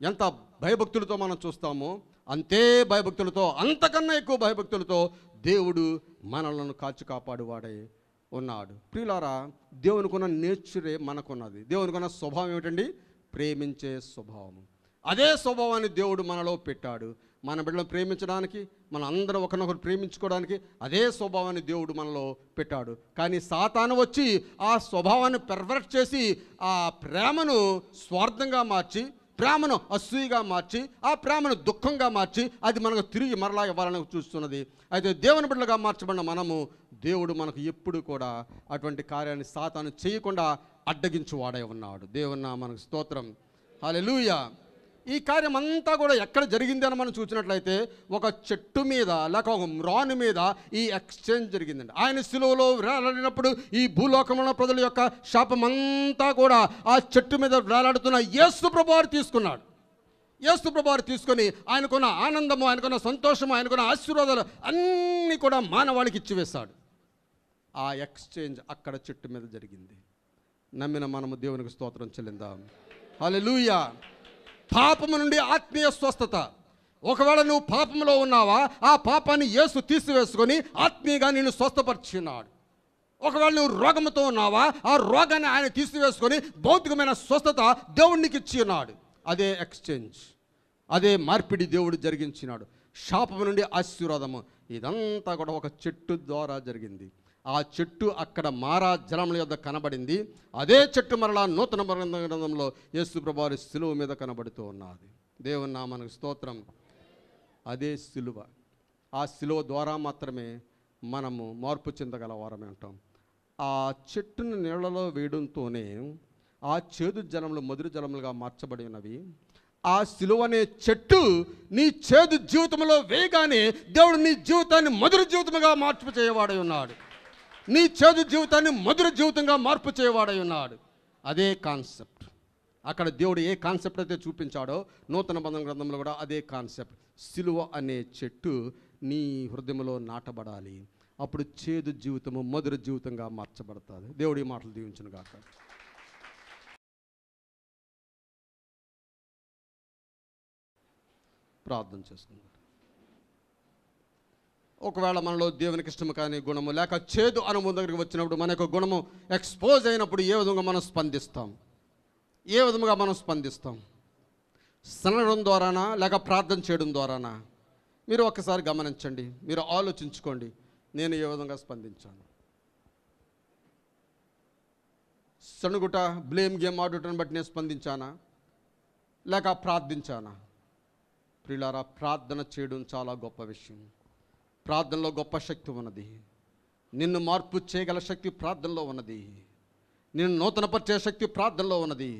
ఎంత భయభక్తులతో మనం చూస్తామో, అంతే భయభక్తులతో, అంతకన్నా ఎక్కువ భయభక్తులతో దేవుడు మనలను కాచి కాపాడువాడై ఉన్నాడు. ప్రియులారా, దేవునికున్న నేచరే మనకున్నది. దేవునికున్న స్వభావం ఏమిటండి? ప్రేమించే స్వభావము. అదే స్వభావాన్ని దేవుడు మనలో పెట్టాడు. మన బిడ్డలను ప్రేమించడానికి, మన అందరం ఒకరినొకరు ప్రేమించుకోవడానికి అదే స్వభావాన్ని దేవుడు మనలో పెట్టాడు. కానీ సాతాను వచ్చి ఆ స్వభావాన్ని పెర్వర్ట్ చేసి ఆ ప్రేమను స్వార్థంగా మార్చి, ప్రేమను అసూయగా మార్చి, ఆ ప్రేమను దుఃఖంగా మార్చి అది మనకు తిరిగి మరలా ఇవ్వాలని చూస్తున్నది. అయితే దేవుని బిడ్డలుగా మార్చబడిన మనము, దేవుడు మనకు ఎప్పుడు కూడా అటువంటి కార్యాన్ని సాతాను చేయకుండా అడ్డగించువాడై ఉన్నాడు. దేవుని మనకు స్తోత్రం. హల్లెలూయా. ఈ కార్యం అంతా కూడా ఎక్కడ జరిగింది అని మనం చూసినట్లయితే ఒక చెట్టు మీద లేక ఒక మ్రాను మీద ఈ ఎక్స్చేంజ్ జరిగిందండి. ఆయన సిలువలో వేలాడినప్పుడు ఈ భూలోకంలో ప్రజల యొక్క శాపం అంతా కూడా ఆ చెట్టు మీద వేలాడుతున్న యేసు ప్రభువారు తీసుకున్నాడు. యేసు ప్రభువారు తీసుకొని ఆయనకున్న ఆనందము, ఆయనకున్న సంతోషము, ఆయనకున్న ఆశీర్వాదాలు అన్నీ కూడా మానవాళికి ఇచ్చివేశాడు. ఆ ఎక్స్చేంజ్ అక్కడ చెట్టు మీద జరిగింది. నమ్మిన మనము దేవునికి స్తోత్రం చెల్లిందాం. హల్లెలూయా. పాపము నుండి ఆత్మీయ స్వస్థత. ఒకవేళ నువ్వు పాపంలో ఉన్నావా, ఆ పాపాన్ని యేసు తీసివేసుకొని ఆత్మీయంగా నిన్ను స్వస్థపరిచినాడు. ఒకవేళ నువ్వు రోగముతో ఉన్నావా, ఆ రోగాన్ని ఆయన తీసివేసుకొని భౌతికమైన స్వస్థత దేవుడికి ఇచ్చి ఉన్నాడు. అదే ఎక్స్చేంజ్, అదే మార్పిడి దేవుడు జరిగించినాడు. శాపము నుండి ఆశీర్వాదము. ఇదంతా కూడా ఒక చెట్టు ద్వారా జరిగింది. ఆ చెట్టు అక్కడ మారా జలముల యొద్ద కనబడింది. అదే చెట్టు మరలా నూతన గ్రంథంలో యేసు ప్రభువారి సిలువ మీద కనబడుతూ ఉన్నది. దేవుని నామమునకు స్తోత్రం. అదే సిలువ. ఆ సిలువ ద్వారా మాత్రమే మనము మార్పు చెందగల వారమే ఉంటాం. ఆ చెట్టును నీళ్లలో వేయడంతోనే ఆ చేదు జలములు మధుర జలములుగా మార్చబడి ఉన్నవి. ఆ సిలువ అనే చెట్టు నీ చేదు జీవితంలో వేయగానే దేవుడు నీ జీవితాన్ని మధుర జీవితముగా మార్పు చేయవాడై ఉన్నాడు. నీ చేదు జీవితాన్ని మధుర జీవితంగా మార్పు చేయవాడై ఉన్నాడు. అదే కాన్సెప్ట్. అక్కడ దేవుడు ఏ కాన్సెప్ట్ అయితే చూపించాడో నూతన బంధన గ్రంథంలో కూడా అదే కాన్సెప్ట్. సిలువ అనే చెట్టు నీ హృదయంలో నాటబడాలి. అప్పుడు చేదు జీవితము మధుర జీవితంగా మార్చబడుతుంది. దేవుడి మాటలు దీవించును గాక. ప్రార్థన చేసుకుందాం. ఒకవేళ మనలో దేవునికి ఇష్టము కాని గుణము లేక చేదు అనుభవం దగ్గరికి వచ్చినప్పుడు మన యొక్క గుణము ఎక్స్పోజ్ అయినప్పుడు ఏ విధంగా మనం స్పందిస్తాం? ఏ విధంగా మనం స్పందిస్తాం? సనడం ద్వారానా లేక ప్రార్థన చేయడం ద్వారానా? మీరు ఒక్కసారి గమనించండి, మీరు ఆలోచించుకోండి. నేను ఏ విధంగా స్పందించాను? సణుగుట, బ్లేమ్ గేమ్ ఆడుటను బట్టి నేను స్పందించానా లేక ప్రార్థించానా? ప్రియులారా, ప్రార్థన చేయడం చాలా గొప్ప విషయం. ప్రార్థనలో గొప్ప శక్తి ఉన్నది. నిన్ను మార్పు చేయగల శక్తి ప్రార్థనలో ఉన్నది. నిన్ను నూతనపరిచే శక్తి ప్రార్థనలో ఉన్నది.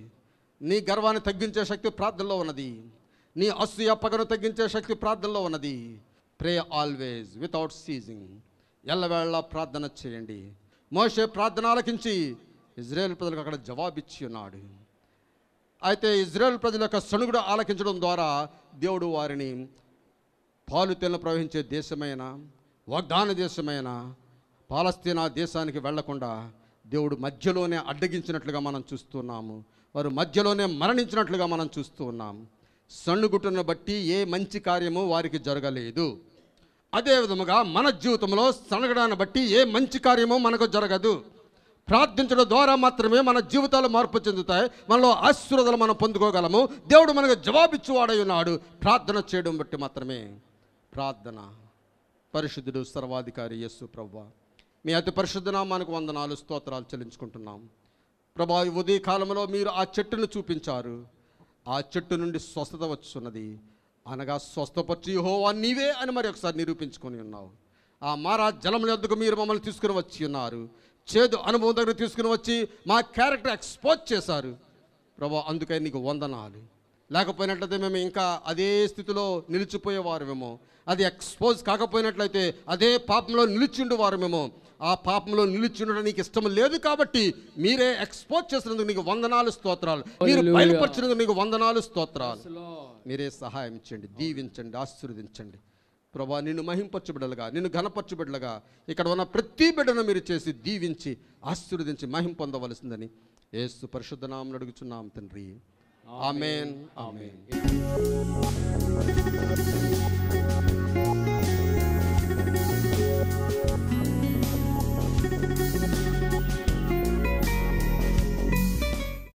నీ గర్వాన్ని తగ్గించే శక్తి ప్రార్థనలో ఉన్నది. నీ అసూయ పగను తగ్గించే శక్తి ప్రార్థనలో ఉన్నది. ప్రే ఆల్వేస్ వితౌట్ సీజింగ్. ఎల్లవేళ ప్రార్థన చేయండి. మోషే ప్రార్థన ఆలకించి ఇజ్రాయేల్ ప్రజలకు అక్కడ జవాబిచ్చి ఉన్నాడు. అయితే ఇజ్రాయేల్ ప్రజల యొక్క సణుగుడు ఆలకించడం ద్వారా దేవుడు వారిని పాలు తేనెలు ప్రవహించే దేశమైన, వాగ్దాన దేశమైన పాలస్తీనా దేశానికి వెళ్లకుండా దేవుడు మధ్యలోనే అడ్డగించినట్లుగా మనం చూస్తున్నాము. వారు మధ్యలోనే మరణించినట్లుగా మనం చూస్తూ ఉన్నాం. సణుగుటను బట్టి ఏ మంచి కార్యము వారికి జరగలేదు. అదే విధముగా మన జీవితంలో సణగడాన్ని బట్టి ఏ మంచి కార్యము మనకు జరగదు. ప్రార్థించడం ద్వారా మాత్రమే మన జీవితాలు మార్పు చెందుతాయి. మనలో ఆశీర్వాదాలు మనం పొందుకోగలము. దేవుడు మనకు జవాబిచ్చువాడై ఉన్నాడు. ప్రార్థన చేయడం బట్టి మాత్రమే. ప్రార్థన. పరిశుద్ధుడు సర్వాధికారి యేసు ప్రభువా, మీ అతి పరిశుద్ధ నామానికి వందనాలు, స్తోత్రాలు చెల్లించుకుంటున్నాం. ప్రభా, ఈ ఉదయ కాలంలో మీరు ఆ చెట్టును చూపించారు. ఆ చెట్టు నుండి స్వస్థత వచ్చున్నది. అనగా స్వస్థపరిచి యెహోవా నీవే అని మరి ఒకసారి నిరూపించుకొని ఉన్నావు. ఆ మారా జలముల యొద్దకు మీరు మమ్మల్ని తీసుకుని వచ్చి ఉన్నారు. చేదు అనుభవం దగ్గర తీసుకుని వచ్చి మా క్యారెక్టర్ ఎక్స్పోజ్ చేశారు. ప్రభా, అందుకై నీకు వందనాలు. లేకపోయినట్లయితే మేము ఇంకా అదే స్థితిలో నిలిచిపోయేవారమేమో. అది ఎక్స్పోజ్ కాకపోయినట్లయితే అదే పాపంలో నిలిచిండు వారమేమో. ఆ పాపంలో నిలిచిండడం నీకు ఇష్టం లేదు కాబట్టి మీరే ఎక్స్పోజ్ చేసినందుకు నీకు వందనాలు, స్తోత్రాలు. మీరు బయలుపరిచినందుకు నీకు వందనాలు, స్తోత్రాలు. మీరే సహాయం చేయండి, దీవించండి, ఆశీర్వదించండి. ప్రభా, నిన్ను మహింపరచబిడ్డలుగా, నిన్ను ఘనపరచబిడ్డలుగా ఇక్కడ ఉన్న ప్రతి బిడ్డను మీరు చేసి దీవించి ఆశీర్వదించి మహిం పొందవలసిందని యేసు పరిశుద్ధ నామమున అడుగుచున్నాం తండ్రి. ఆమేన్. ఆమేన్.